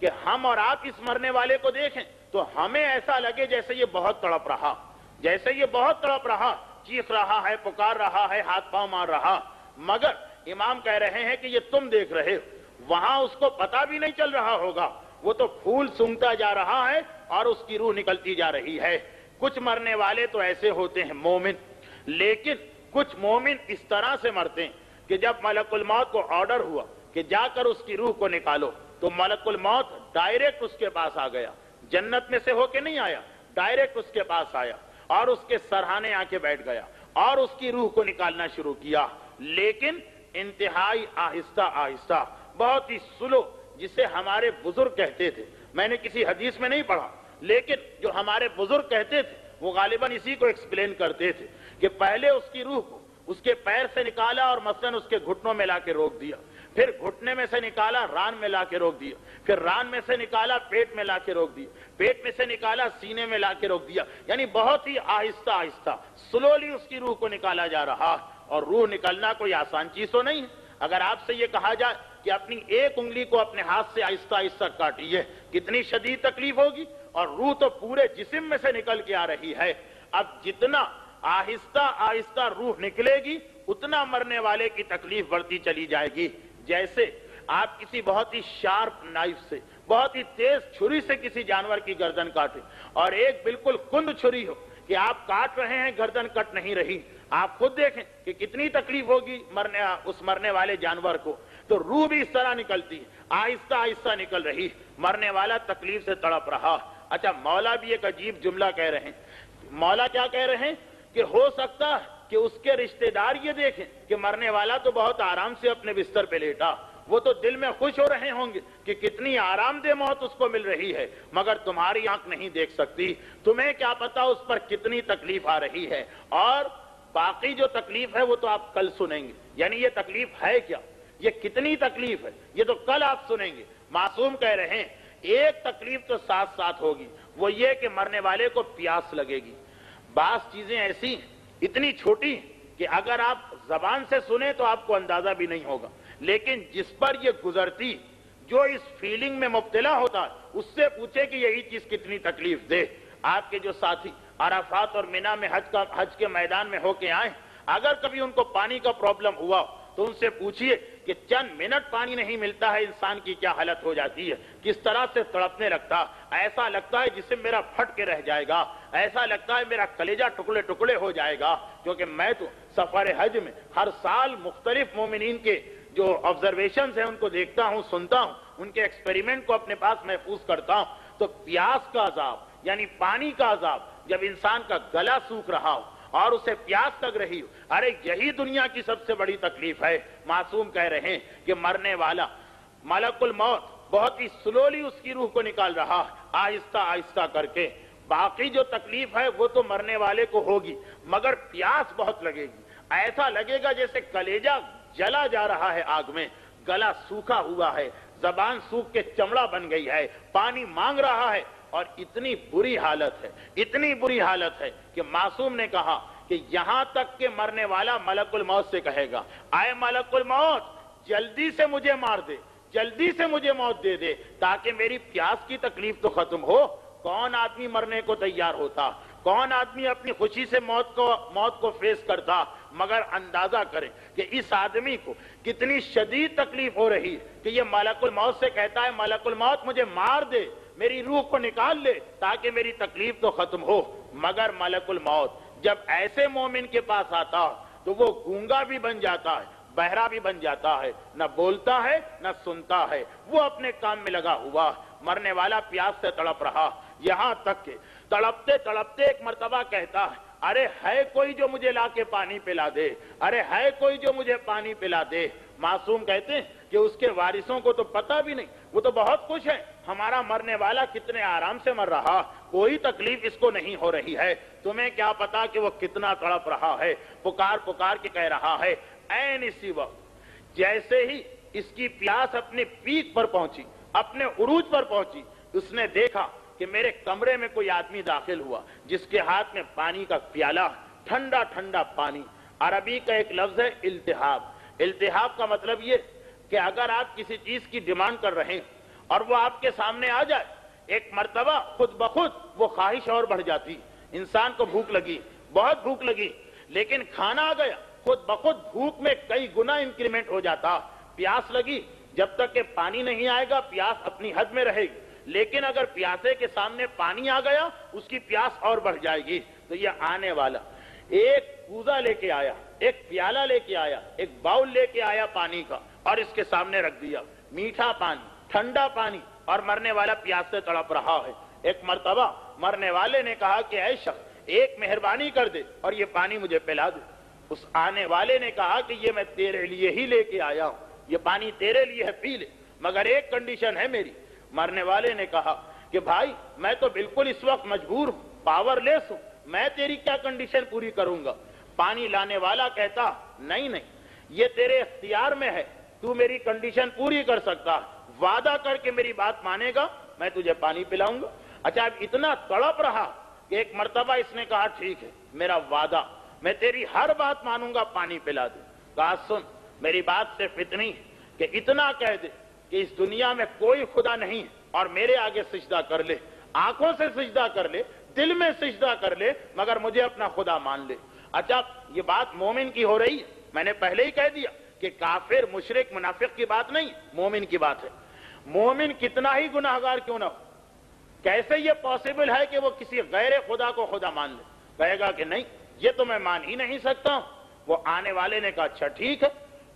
کہ ہم اور آپ اس مرنے والے کو دیکھیں تو ہمیں ایسا لگے جیسے یہ بہت تڑپ رہا, جیسے یہ بہت تڑپ رہا, چیخ رہا ہے, پکار رہا ہے, ہاتھ پاؤں مار رہا. مگر امام کہہ رہے ہیں کہ یہ تم دیکھ رہے ہو, وہاں اس کو پتہ بھی نہیں چل رہا ہوگا, وہ تو پھول سونگتا جا رہا ہے اور اس کی روح نکلتی جا رہی ہے. کچھ مرنے والے تو ایسے ہوتے ہیں مومن, لیکن کچھ مومن اس طرح سے مرتے ہیں کہ جب ملک الموت کو آرڈر ہوا کہ جا کر اس کی روح کو نکالو تو ملک الموت ڈائریکٹ اس کے پاس آ گیا, جنت میں سے ہو کے نہیں آیا, ڈائریکٹ اس کے پاس آیا اور اس کے سرہانے آ کے بیٹھ گیا اور اس کی روح کو نکالنا شروع کیا, لیکن انتہائی آہستہ آہستہ, بہت ہی سلو, جسے ہمارے بزرگ کہتے تھے. میں نے کسی حدیث میں نہیں پڑھا, لیکن جو ہمارے بزرگ کہتے تھے وہ غالباً اسی کو ایکسپلین کرتے تھے کہ پہلے اس کی روح کو اس کے پیر سے نکالا اور مثلاً اس کے گھٹنوں میں لا کے روک دیا, پھر گھٹنے میں سے نکالا ران میں لا کے روک دیا, پھر ران میں سے نکالا پیٹ میں لا کے روک دیا, پیٹ میں سے نکالا سینے میں لا کے روک دیا. یعنی بہت ہی آہستہ آہستہ سلولی اس کی روح کو نکالا جا رہا. اور روح نکلنا کوئی آسان چیز تو نہیں ہے. اگر آپ سے یہ کہا جائے کہ اپنی ایک انگلی کو اپنے ہاتھ سے آہستہ آہستہ کاٹیے, کتنی شدید تکلیف ہوگی, اور روح تو پورے جسم میں سے نکل کے آ رہی ہے. اب جتنا آہستہ آہستہ روح نکلے گی اتنا مرنے والے کی تکلیف بڑھتی چلی جائے گی. جیسے آپ کسی بہت ہی شارپ نائف سے, بہت ہی تیز چھری سے کسی جانور کی گردن کاٹیں, اور ایک بالکل کند چھری ہو کہ آپ کاٹ رہے ہیں, گردن کٹ نہیں رہی, آپ خود دیکھیں کہ کتنی تکلیف ہوگی اس مرنے والے جانور کو. تو روح بھی اس طرح نکلتی ہے, آہستہ آہستہ نکل رہی, مرنے والا تکلیف سے تڑپ رہا. اچھا مولا بھی ایک عجیب جملہ کہہ رہے ہیں. مولا کیا کہہ رہے ہیں کہ ہو سکتا ہے کہ اس کے رشتہ دار یہ دیکھیں کہ مرنے والا تو بہت آرام سے اپنے بستر پہ لیٹا, وہ تو دل میں خوش ہو رہے ہوں گے کہ کتنی آرام دہ موت اس کو مل رہی ہے, مگر تمہاری آنکھ نہیں دیکھ سکتی, تمہیں کیا پتا اس پر کتنی تکلیف آ رہی ہے, اور باقی جو تکلیف ہے وہ تو آپ کل سنیں گے. یعنی یہ تکلیف ہے کیا, یہ کتنی تکلیف ہے, یہ تو کل آپ سنیں گے. معصوم کہہ رہے ہیں ایک تکلیف تو ساتھ ساتھ ہوگی, وہ یہ کہ مرنے والے کو پیاس لگے گی. بعض چیزیں ایسی اتنی چھوٹی کہ اگر آپ زبان سے سنیں تو آپ کو اندازہ بھی نہیں ہوگا, لیکن جس پر یہ گزرتی, جو اس فیلنگ میں مبتلا ہوتا ہے, اس سے پوچھے کہ یہی چیز کتنی تکلیف دے. آپ کے جو ساتھی عرفات اور منی میں حج کے میدان میں ہو کے آئیں, اگر کبھی ان کو پانی کا پرابلم ہوا تو ان سے پوچھئے کہ چند منٹ پانی نہیں ملتا ہے انسان کی کیا حالت ہو جاتی ہے, کس طرح سے تڑپنے لگتا, ایسا لگتا ہے جسم میرا پھٹ کے رہ جائے گا, ایسا لگتا ہے میرا کلیجہ ٹکڑے ٹکڑے ہو جائے گا. کیونکہ میں تو سفر حج میں ہر سال مختلف مومنین کے جو آبزرویشنز ہیں ان کو دیکھتا ہوں, سنتا ہوں, ان کے ایکسپیریمنٹ کو اپنے پاس محفوظ کرتا ہوں. تو پیاس کا عذاب یعنی پانی کا عذاب, جب انسان کا گلا سوکھ رہا ہو اور اسے پیاس لگ رہی ہو, ارے یہی دنیا کی سب سے بڑی تکلیف ہے. معصوم کہہ رہے ہیں کہ مرنے والا ملک الموت بہت ہی سلولی اس کی روح کو نکال رہا, آہستہ آہستہ کر کے. باقی جو تکلیف ہے وہ تو مرنے والے کو ہوگی، مگر پیاس بہت لگے گی، ایسا لگے گا جیسے کلیجہ جلا جا رہا ہے آگ میں، گلا سوکھا ہوا ہے، زبان سوکھ کے چمڑا بن گئی ہے، پانی مانگ رہا ہے، اور اتنی بری حالت ہے، اتنی بری حالت ہے کہ معصوم نے کہا کہ یہاں تک کہ مرنے والا ملک الموت سے کہے گا، اے ملک الموت جلدی سے مجھے مار دے، جلدی سے مجھے موت دے دے تاکہ میری پیاس کی تکلیف تو ختم ہو۔ کون آدمی مرنے کو تیار ہوتا، کون آدمی اپنی خوشی سے موت کو فیس کرتا، مگر اندازہ کریں کہ اس آدمی کو کتنی شدید تکلیف ہو رہی کہ یہ ملک الموت سے کہتا ہے ملک الموت مجھے مار دے، میری روح کو نکال لے تاکہ میری تکلیف تو ختم ہو۔ مگر ملک الموت جب ایسے مومن کے پاس آتا تو وہ گونگا بھی بن جاتا ہے، بہرا بھی بن جاتا ہے، نہ بولتا ہے نہ سنتا ہے، وہ اپنے کام میں لگا ہوا۔ مرنے والا پیاس سے تڑپ رہا، یہاں تک کہ تڑپتے تڑپتے ایک مرتبہ کہتا ہے ارے ہے کوئی جو مجھے لا کے پانی پلا دے، ارے ہے کوئی جو مجھے پانی پلا دے۔ معصوم کہتے ہیں کہ اس کے وارثوں کو تو پتہ بھی نہیں، وہ تو بہت خوش ہے، ہمارا مرنے والا کتنے آرام سے مر رہا، کوئی تکلیف اس کو نہیں ہو رہی ہے، تمہیں کیا پتا کہ وہ کتنا تڑپ رہا ہے، پکار پکار کے کہہ رہا ہے۔ عین اسی وقت جیسے ہی اس کی پیاس اپنے پیک پر پہنچی، اپنے عروج پر پہنچی، اس نے دیکھا کہ میرے کمرے میں کوئی آدمی داخل ہوا جس کے ہاتھ میں پانی کا پیالہ، ٹھنڈا ٹھنڈا پانی۔ عربی کا ایک لفظ ہے التہاب، التہاب کا مطلب یہ کہ اگر آپ کسی چیز کی ڈیمانڈ کر رہے ہیں اور وہ آپ کے سامنے آ جائے، ایک مرتبہ خود بخود وہ خواہش اور بڑھ جاتی۔ انسان کو بھوک لگی، بہت بھوک لگی، لیکن کھانا آ گیا، خود بخود بھوک میں کئی گنا انکریمنٹ ہو جاتا۔ پیاس لگی، جب تک کہ پانی نہیں آئے گا پیاس اپنی حد میں رہے گی، لیکن اگر پیاسے کے سامنے پانی آ گیا اس کی پیاس اور بڑھ جائے گی۔ تو یہ آنے والا ایک کوزہ لے کے آیا، ایک پیالہ لے کے آیا، ایک باؤل لے کے آیا پانی کا، اور اس کے سامنے رکھ دیا، میٹھا پانی، ٹھنڈا پانی، اور مرنے والا پیاس سے تڑپ رہا ہے۔ ایک مرتبہ مرنے والے نے کہا کہ اے شخص ایک مہربانی کر دے اور یہ پانی مجھے پلا دے۔ اس آنے والے نے کہا کہ یہ میں تیرے لیے ہی لے کے آیا ہوں، یہ پانی تیرے لیے ہے، پی لے، مگر ایک کنڈیشن ہے میری۔ مرنے والے نے کہا کہ بھائی میں تو بالکل اس وقت مجبور ہوں، پاور لیس ہوں، میں تیری کیا کنڈیشن پوری کروں گا؟ پانی لانے والا کہتا نہیں نہیں، یہ تیرے اختیار میں ہے، تو میری کنڈیشن پوری کر سکتا، وعدہ کر کے میری بات مانے گا میں تجھے پانی پلاؤں گا۔ اچھا اب اتنا تڑپ رہا کہ ایک مرتبہ اس نے کہا ٹھیک ہے میرا وعدہ، میں تیری ہر بات مانوں گا، پانی پلا دے۔ کہا سن میری بات صرف اتنی کہ اتنا کہہ دے کہ اس دنیا میں کوئی خدا نہیں اور میرے آگے سجدہ کر لے، آنکھوں سے سجدہ کر لے، دل میں سجدہ کر لے، مگر مجھے اپنا خدا مان لے۔ اچھا یہ بات مومن کی ہو رہی ہے، میں نے پہلے ہی کہہ دیا کہ کافر مشرک منافق کی بات نہیں، مومن کی بات ہے۔ مومن کتنا ہی گناہگار کیوں نہ ہو، کیسے یہ پاسبل ہے کہ وہ کسی غیر خدا کو خدا مان لے؟ کہے گا کہ نہیں یہ تو میں مان ہی نہیں سکتا ہوں۔ وہ آنے والے نے کہا اچھا ٹھیک ہے،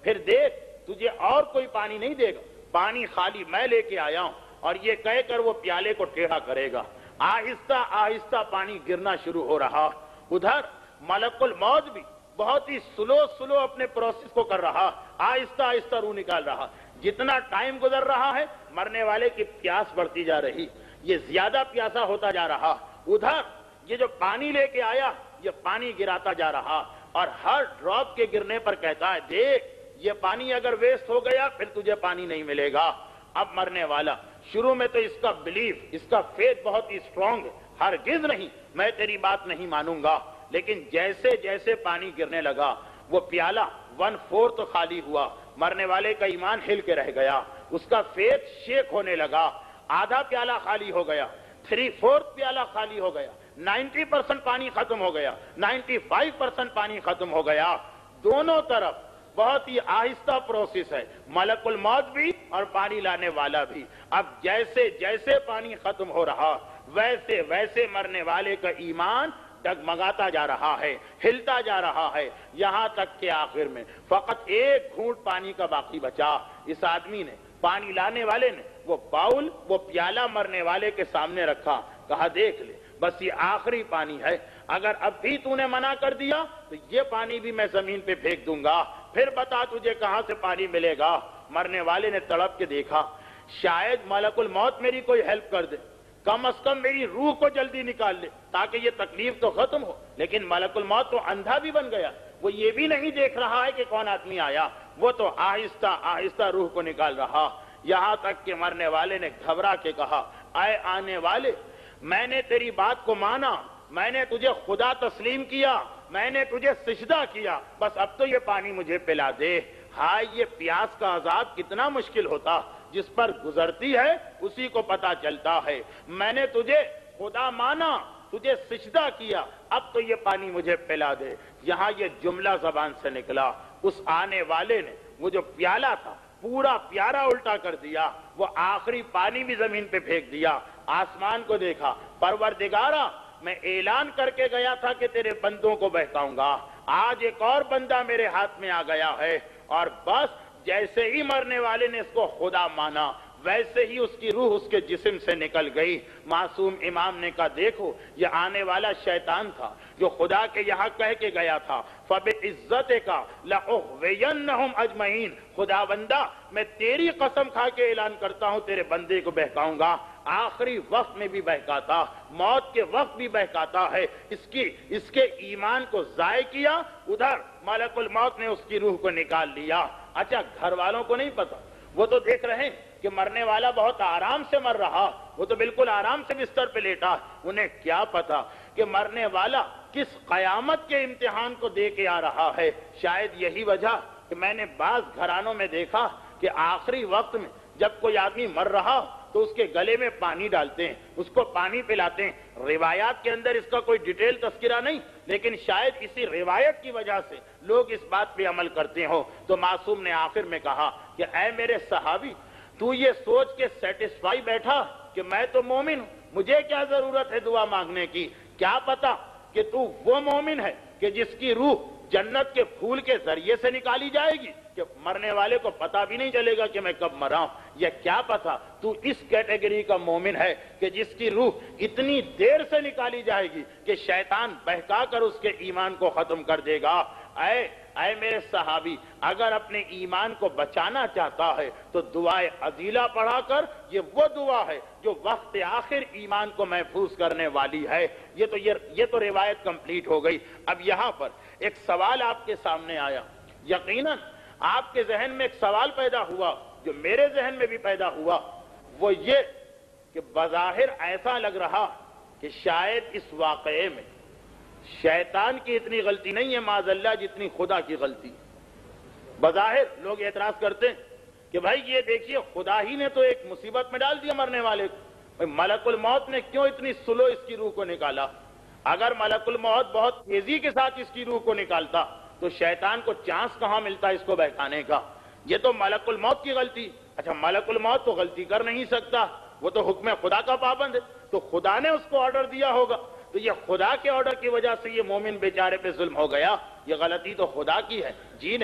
پھر دیکھ تجھے اور کوئی پانی نہیں دے گا، پانی خالی میں لے کے آیا ہوں، اور یہ کہہ کر وہ پیالے کو ٹیڑھا کرے گا۔ آہستہ آہستہ پانی گرنا شروع ہو رہا۔ ادھر ملک الموت بھی بہت ہی سلو اپنے پروسیس کو کر رہا، آہستہ آہستہ روح نکال رہا۔ جتنا ٹائم گزر رہا ہے مرنے والے کی پیاس بڑھتی جا رہی، یہ زیادہ پیاسا ہوتا جا رہا۔ ادھر یہ جو پانی لے کے آیا یہ پانی گراتا جا رہا، اور ہر ڈراپ کے گرنے پر کہتا ہے دیکھ یہ پانی اگر ویسٹ ہو گیا پھر تجھے پانی نہیں ملے گا۔ اب مرنے والا شروع میں تو اس کا بلیف، اس کا فیتھ بہت ہی اسٹرانگ ہے، ہرگز نہیں میں تیری بات نہیں مانوں گا، لیکن جیسے جیسے پانی گرنے لگا وہ پیالہ 1/4 خالی ہوا، مرنے والے کا ایمان ہل کے رہ گیا، اس کا فیتھ شیک ہونے لگا، آدھا پیالہ خالی ہو گیا، 3/4 پیالہ خالی ہو گیا، 90% پانی ختم ہو گیا، 95% پانی ختم ہو گیا۔ دونوں طرف بہت ہی آہستہ پروسیس ہے، ملک الموت بھی اور پانی لانے والا بھی۔ اب جیسے جیسے پانی ختم ہو رہا ویسے ویسے مرنے والے کا ایمان ڈگمگاتا جا رہا ہے، ہلتا جا رہا ہے، یہاں تک کہ آخر میں فقط ایک گھونٹ پانی کا باقی بچا۔ اس آدمی نے، پانی لانے والے نے، وہ باؤل، وہ پیالہ مرنے والے کے سامنے رکھا، کہا دیکھ لے بس یہ آخری پانی ہے، اگر اب بھی تو نے منع کر دیا تو یہ پانی بھی میں زمین پہ پھینک دوں گا، پھر بتا تجھے کہاں سے پانی ملے گا۔ مرنے والے نے تڑپ کے دیکھا شاید ملک الموت میری کوئی ہیلپ کر دے، کم از کم میری روح کو جلدی نکال لے تاکہ یہ تکلیف تو ختم ہو. لیکن ملک الموت تو اندھا بھی بن گیا، وہ یہ بھی نہیں دیکھ رہا ہے کہ کون آدمی آیا، وہ تو آہستہ آہستہ روح کو نکال رہا. یہاں تک کہ مرنے والے نے گھبرا کے کہا، اے آنے والے، میں نے تیری بات کو مانا، میں نے تجھے خدا تسلیم کیا، میں نے تجھے سجدہ کیا، بس اب تو یہ پانی مجھے پلا دے. ہائے یہ پیاس کا عذاب کتنا مشکل ہوتا، جس پر گزرتی ہے اسی کو پتا چلتا ہے. میں نے تجھے خدا مانا، تجھے سجدہ کیا، اب تو یہ پانی مجھے پلا دے. یہاں یہ جملہ زبان سے نکلا، اس آنے والے نے وہ جو پیالہ تھا پورا پیارا الٹا کر دیا، وہ آخری پانی بھی زمین پہ پھینک دیا. آسمان کو دیکھا، پروردگارا میں اعلان کر کے گیا تھا کہ تیرے بندوں کو بہکاؤں گا، آج ایک اور بندہ میرے ہاتھ میں آ گیا ہے. اور بس جیسے ہی مرنے والے نے اس کو خدا مانا ویسے ہی اس کی روح اس کے جسم سے نکل گئی. معصوم امام نے کہا دیکھو یہ آنے والا شیطان تھا جو خدا کے یہاں کہہ کے گیا تھا فَبِعِزَّتِكَ لَأُغْوِيَنَّهُمْ أَجْمَعِينَ. خدا بندہ میں تیری قسم کھا کے اعلان کرتا ہوں تیرے بندے کو بہکاؤں گا. آخری وقت میں بھی بہکاتا، موت کے وقت بھی بہکاتا ہے. اس کے ایمان کو ضائع کیا، ادھر ملک الموت نے اس کی روح کو نکال لیا. اچھا گھر والوں کو نہیں پتا، وہ تو دیکھ رہے ہیں کہ مرنے والا بہت آرام سے مر رہا، وہ تو بالکل آرام سے بستر پہ لیٹا. انہیں کیا پتا کہ مرنے والا کس قیامت کے امتحان کو دے کے آ رہا ہے. شاید یہی وجہ کہ میں نے بعض گھرانوں میں دیکھا کہ آخری وقت میں جب کوئی آدمی مر رہا تو اس کے گلے میں پانی ڈالتے ہیں، اس کو پانی پلاتے ہیں. روایات کے اندر اس کا کوئی ڈیٹیل تذکرہ نہیں، لیکن شاید اسی روایت کی وجہ سے لوگ اس بات پہ عمل کرتے ہو. تو معصوم نے آخر میں کہا کہ اے میرے صحابی، تو یہ سوچ کے سیٹسفائی بیٹھا کہ میں تو مومن ہوں، مجھے کیا ضرورت ہے دعا مانگنے کی؟ کیا پتا کہ تو وہ مومن ہے کہ جس کی روح جنت کے پھول کے ذریعے سے نکالی جائے گی کہ مرنے والے کو پتا بھی نہیں چلے گا کہ میں کب مرا ہوں. یا کیا پتا تو اس کیٹیگری کا مومن ہے کہ جس کی روح اتنی دیر سے نکالی جائے گی کہ شیطان بہکا کر اس کے ایمان کو ختم کر دے گا. اے میرے صحابی، اگر اپنے ایمان کو بچانا چاہتا ہے تو دعائے عزیلہ پڑھا کر، یہ وہ دعا ہے جو وقت آخر ایمان کو محفوظ کرنے والی ہے. یہ تو روایت کمپلیٹ ہو گئی. اب یہاں پر ایک سوال آپ کے سامنے آیا. یقیناً آپ کے ذہن میں ایک سوال پیدا ہوا جو میرے ذہن میں بھی پیدا ہوا، وہ یہ کہ بظاہر ایسا لگ رہا کہ شاید اس واقعے میں شیطان کی اتنی غلطی نہیں ہے معاذ اللہ جتنی خدا کی غلطی. بظاہر لوگ اعتراض کرتے ہیں کہ بھائی یہ دیکھیے خدا ہی نے تو ایک مصیبت میں ڈال دیا مرنے والے کو، ملک الموت نے کیوں اتنی سلو اس کی روح کو نکالا؟ اگر ملک الموت بہت تیزی کے ساتھ اس کی روح کو نکالتا تو شیطان کو چانس کہاں ملتا اس کو بہکانے کا؟ یہ تو ملک الموت کی غلطی. اچھا ملک الموت تو غلطی کر نہیں سکتا، وہ تو حکم خدا کا پابند ہے، تو خدا نے اس کو آرڈر دیا ہوگا. تو یہ خدا کے آرڈر کی وجہ سے یہ مومن بیچارے پہ ظلم ہو گیا، یہ غلطی تو خدا کی ہے. جی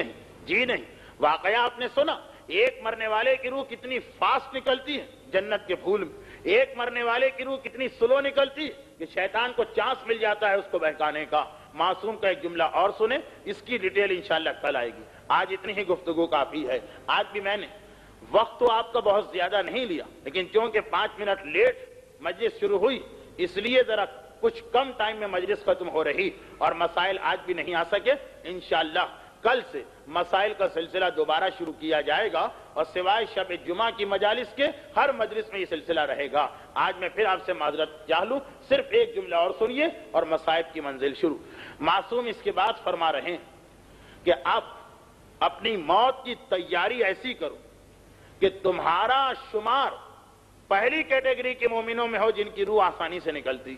نہیں. واقعہ آپ نے سنا، ایک مرنے والے کی روح کتنی فاسٹ نکلتی ہے جنت کے پھول میں، ایک مرنے والے کی روح کتنی سلو نکلتی ہے کہ شیطان کو چانس مل جاتا ہے اس کو بہکانے کا. معصوم کا ایک جملہ اور سنیں، اس کی ڈیٹیل انشاءاللہ کل آئے گی. آج اتنی ہی گفتگو کافی ہے. آج بھی میں نے وقت تو آپ کا بہت زیادہ نہیں لیا، لیکن چونکہ 5 منٹ لیٹ مجلس شروع ہوئی اس لیے ذرا کچھ کم ٹائم میں مجلس ختم ہو رہی اور مسائل آج بھی نہیں آ سکے. انشاءاللہ کل سے مسائل کا سلسلہ دوبارہ شروع کیا جائے گا اور سوائے شب جمعہ کی مجالس کے ہر مجلس میں یہ سلسلہ رہے گا. آج میں پھر آپ سے معذرت چاہ لوں، صرف ایک جملہ اور سنیے اور مصائب کی منزل شروع. معصوم اس کے بعد فرما رہے ہیں کہ آپ اپنی موت کی تیاری ایسی کرو کہ تمہارا شمار پہلی کیٹیگری کے مومنوں میں ہو جن کی روح آسانی سے نکلتی.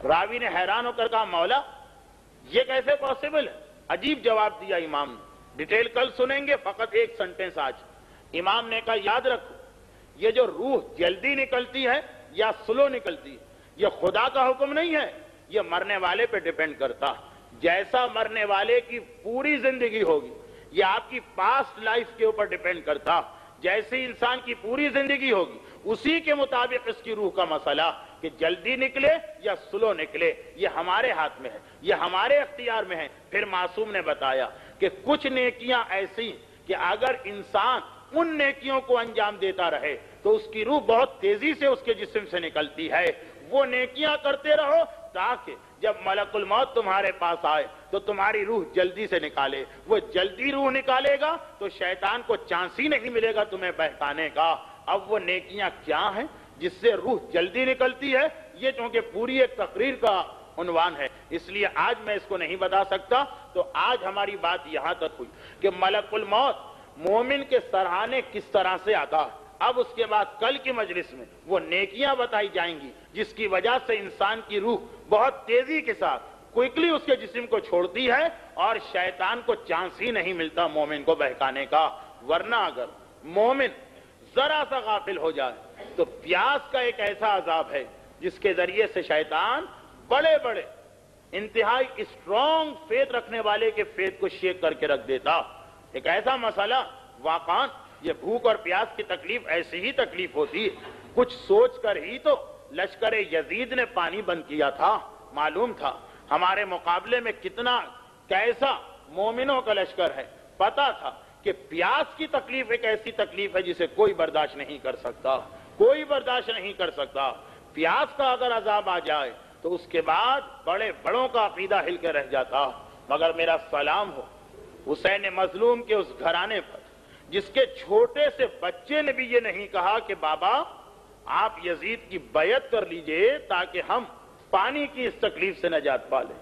راوی نے حیران ہو کر کہا مولا یہ کیسے پاسبل ہے؟ عجیب جواب دیا امام نے. ڈیٹیل کل سنیں گے، فقط ایک سنٹنس آج. امام نے کہا یاد رکھو یہ جو روح جلدی نکلتی ہے یا سلو نکلتی ہے یہ خدا کا حکم نہیں ہے، یہ مرنے والے پہ ڈیپینڈ کرتا. جیسا مرنے والے کی پوری زندگی ہوگی یہ آپ کی پاسٹ لائف کے اوپر ڈیپینڈ کرتا. جیسی انسان کی پوری زندگی ہوگی اسی کے مطابق اس کی روح کا مسئلہ کہ جلدی نکلے یا سلو نکلے یہ ہمارے ہاتھ میں ہے، یہ ہمارے اختیار میں ہے. پھر معصوم نے بتایا کہ کچھ نیکیاں ایسی کہ اگر انسان ان نیکیوں کو انجام دیتا رہے تو اس کی روح بہت تیزی سے اس کے جسم سے نکلتی ہے. وہ نیکیاں کرتے رہو تاکہ جب ملک الموت تمہارے پاس آئے تو تمہاری روح جلدی سے نکالے. وہ جلدی روح نکالے گا تو شیطان کو چانس ہی نہیں ملے گا تمہیں بہکانے کا. اب وہ نیکیاں کیا ہیں جس سے روح جلدی نکلتی ہے؟ یہ چونکہ پوری ایک تقریر کا عنوان ہے اس لیے آج میں اس کو نہیں بتا سکتا. تو آج ہماری بات یہاں تک ہوئی کہ ملک الموت مومن کے سرہانے کس طرح سے آتا ہے. اب اس کے بعد کل کی مجلس میں وہ نیکیاں بتائی جائیں گی جس کی وجہ سے انسان کی روح بہت تیزی کے ساتھ کوئکلی اس کے جسم کو چھوڑتی ہے اور شیطان کو چانس ہی نہیں ملتا مومن کو بہکانے کا. ورنہ اگر مومن ذرا سا غافل ہو جائے تو پیاس کا ایک ایسا عذاب ہے جس کے ذریعے سے شیطان بڑے بڑے انتہائی اسٹرانگ فیت رکھنے والے کے فیت کو شیک کر کے رکھ دیتا. ایک ایسا مسئلہ واقعاً یہ بھوک اور پیاس کی تکلیف ایسی ہی تکلیف ہوتی ہے. کچھ سوچ کر ہی تو لشکر یزید نے پانی بند کیا تھا. معلوم تھا ہمارے مقابلے میں کتنا کیسا مومنوں کا لشکر ہے. پتا تھا کہ پیاس کی تکلیف ایک ایسی تکلیف ہے جسے کوئی برداشت نہیں کر سکتا, کوئی برداشت نہیں کر سکتا. پیاس کا اگر عذاب آ جائے تو اس کے بعد بڑے بڑوں کا عقیدہ ہل کے رہ جاتا. مگر میرا سلام ہو حسین مظلوم کے اس گھرانے پر جس کے چھوٹے سے بچے نے بھی یہ نہیں کہا کہ بابا آپ یزید کی بیعت کر لیجئے تاکہ ہم پانی کی اس تکلیف سے نجات پا لیں.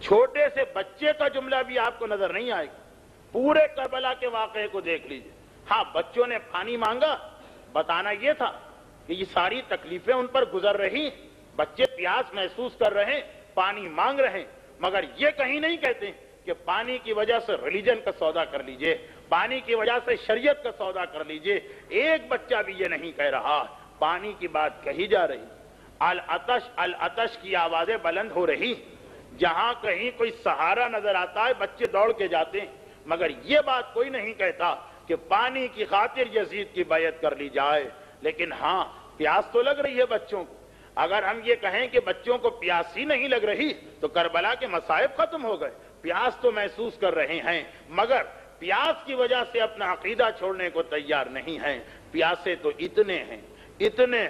چھوٹے سے بچے کا جملہ بھی آپ کو نظر نہیں آئے گا. پورے کربلا کے واقعے کو دیکھ لیجئے. ہاں بچوں نے پانی مانگا, بتانا یہ تھا کہ یہ ساری تکلیفیں ان پر گزر رہی, بچے پیاس محسوس کر رہے ہیں, پانی مانگ رہے ہیں, مگر یہ کہیں نہیں کہتے کہ پانی کی وجہ سے ریلیجن کا سودا کر لیجئے, پانی کی وجہ سے شریعت کا سودا کر لیجئے. ایک بچہ بھی یہ نہیں کہہ رہا. پانی کی بات کہی جا رہی, العطش العطش کی آوازیں بلند ہو رہی. جہاں کہیں کوئی سہارا نظر آتا ہے بچے دوڑ کے جاتے ہیں, مگر یہ بات کوئی نہیں کہتا کہ پانی کی خاطر یزید کی بیعت کر لی جائے. لیکن ہاں پیاس تو لگ رہی ہے بچوں کو. اگر ہم یہ کہیں کہ بچوں کو پیاس ہی نہیں لگ رہی تو کربلا کے مصائب ختم ہو گئے. پیاس تو محسوس کر رہے ہیں مگر پیاس کی وجہ سے اپنا عقیدہ چھوڑنے کو تیار نہیں ہیں. پیاسے تو اتنے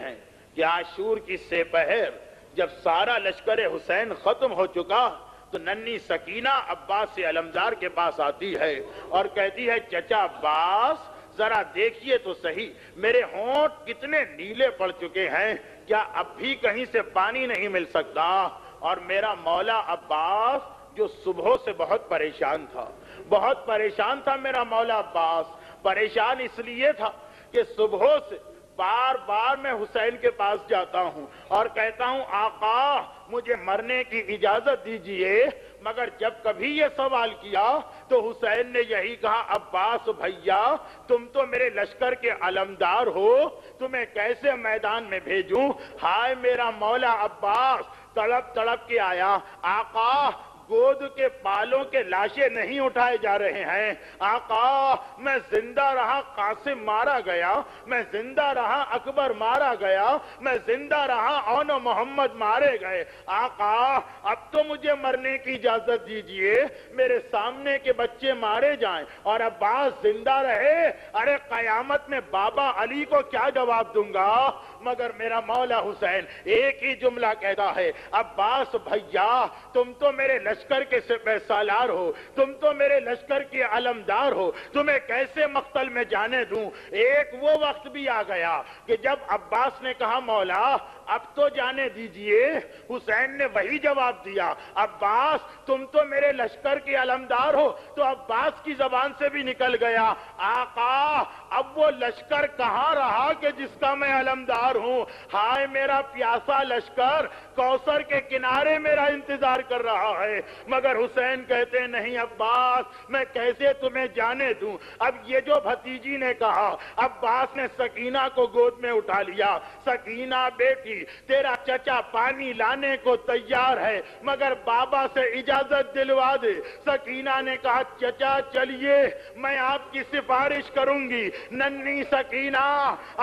ہیں کہ عاشور کی سپہر جب سارا لشکر حسین ختم ہو چکا تو ننھی سکینہ عباس سے علمدار کے پاس آتی ہے اور کہتی ہے چچا عباس ذرا دیکھیے تو صحیح میرے ہونٹ کتنے نیلے پڑ چکے ہیں, کیا اب بھی کہیں سے پانی نہیں مل سکتا؟ اور میرا مولا عباس جو صبح سے بہت پریشان تھا میرا مولا عباس. پریشان اس لیے تھا کہ صبح سے بار بار میں حسین کے پاس جاتا ہوں اور کہتا ہوں آقا مجھے مرنے کی اجازت دیجئے, مگر جب کبھی یہ سوال کیا تو حسین نے یہی کہا عباس بھیا تم تو میرے لشکر کے علمدار ہو, تمہیں کیسے میدان میں بھیجوں؟ ہائے میرا مولا عباس تڑپ تڑپ کے آیا, آقا گود کے بالوں کے لاشیں نہیں اٹھائے جا رہے ہیں. آقا میں زندہ رہا قاسم مارا گیا, میں زندہ رہا اکبر مارا گیا, میں زندہ رہا اون و محمد مارے گئے. آقا اب تو مجھے مرنے کی اجازت دیجئے, میرے سامنے کے بچے مارے جائیں اور عباس زندہ رہے. ارے قیامت میں بابا علی کو کیا جواب دوں گا؟ مگر میرا مولا حسین ایک ہی جملہ کہتا ہے عباس بھیا تم تو میرے لشکر کے سپہ سالار ہو, تم تو میرے لشکر کے علمدار ہو, تمہیں کیسے مقتل میں جانے دوں؟ ایک وہ وقت بھی آ گیا کہ جب عباس نے کہا مولا اب تو جانے دیجئے, حسین نے وہی جواب دیا عباس تم تو میرے لشکر کے علمدار ہو. تو عباس کی زبان سے بھی نکل گیا آقا اب وہ لشکر کہاں رہا کہ جس کا میں علمدار ہوں؟ ہائے میرا پیاسا لشکر کوثر کے کنارے میرا انتظار کر رہا ہے. مگر حسین کہتے نہیں عباس میں کیسے تمہیں جانے دوں؟ اب یہ جو بھتیجی نے کہا, عباس نے سکینہ کو گود میں اٹھا لیا. سکینہ بیٹی تیرا چچا پانی لانے کو تیار ہے مگر بابا سے اجازت دلوا دے۔ سکینہ نے کہا چچا چلیے میں آپ کی سفارش کروں گی۔ ننھی سکینہ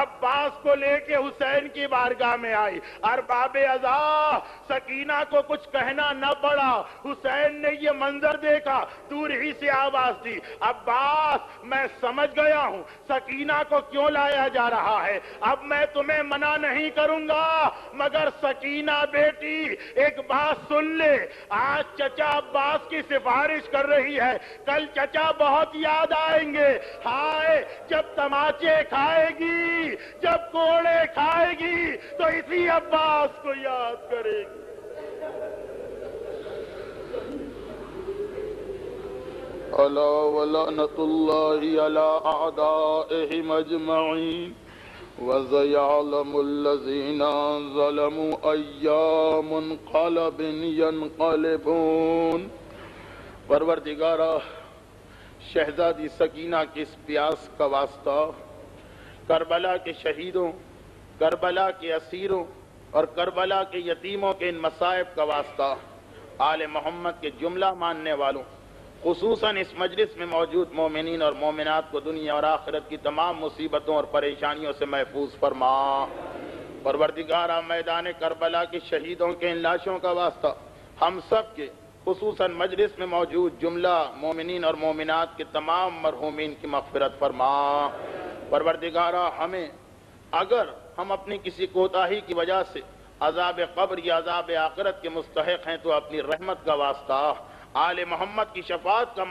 عباس کو لے کے حسین کی بارگاہ میں آئی۔ ارباب ازا سکینہ کو کچھ کہنا نہ پڑا، حسین نے یہ منظر دیکھا، دور ہی سے آواز دی، عباس میں سمجھ گیا ہوں سکینہ کو کیوں لایا جا رہا ہے، اب میں تمہیں منع نہیں کروں گا، مگر سکینہ بیٹی ایک بات سن لے، آج چچا عباس کی سفارش کر رہی ہے، کل چچا بہت یاد آئیں گے، ہائے جب تماچے کھائے گی، جب کوڑے کھائے گی تو اسی عباس کو یاد کرے گی۔ الا ولعنۃ اللہ علی اعدائہم اجمعین وَسَيَعْلَمُ الَّذِينَ ظَلَمُوا أَيَّ مُنْقَلَبٍ يَنْقَلِبُونَ۔ پروردگارا شہزادی سکینہ کی اس پیاس کا واسطہ کربلا کے شہیدوں، کربلا کے اسیروں اور کربلا کے یتیموں کے ان مصائب کا واسطہ آل محمد کے جملہ ماننے والوں، خصوصاً اس مجلس میں موجود مومنین اور مومنات کو دنیا اور آخرت کی تمام مصیبتوں اور پریشانیوں سے محفوظ فرما۔ پروردگارا میدان کربلا کے شہیدوں کے ان لاشوں کا واسطہ ہم سب کے خصوصاً مجلس میں موجود جملہ مومنین اور مومنات کے تمام مرحومین کی مغفرت فرما۔ پروردگارا ہمیں اگر ہم اپنی کسی کوتاہی کی وجہ سے عذاب قبر یا عذاب آخرت کے مستحق ہیں تو اپنی رحمت کا واسطہ، آل محمد کی شفاعت کا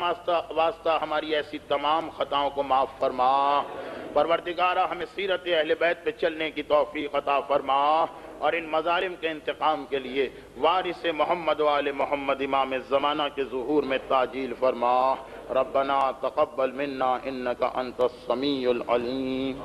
واسطہ ہماری ایسی تمام خطاؤں کو معاف فرما۔ پروردگارا ہمیں سیرت اہل بیت پہ چلنے کی توفیق عطا فرما اور ان مظالم کے انتقام کے لیے وارث محمد و آل محمد امام الزمانہ کے ظہور میں تعجیل فرما۔ ربنا تقبل منا انک انت السمیع العلیم۔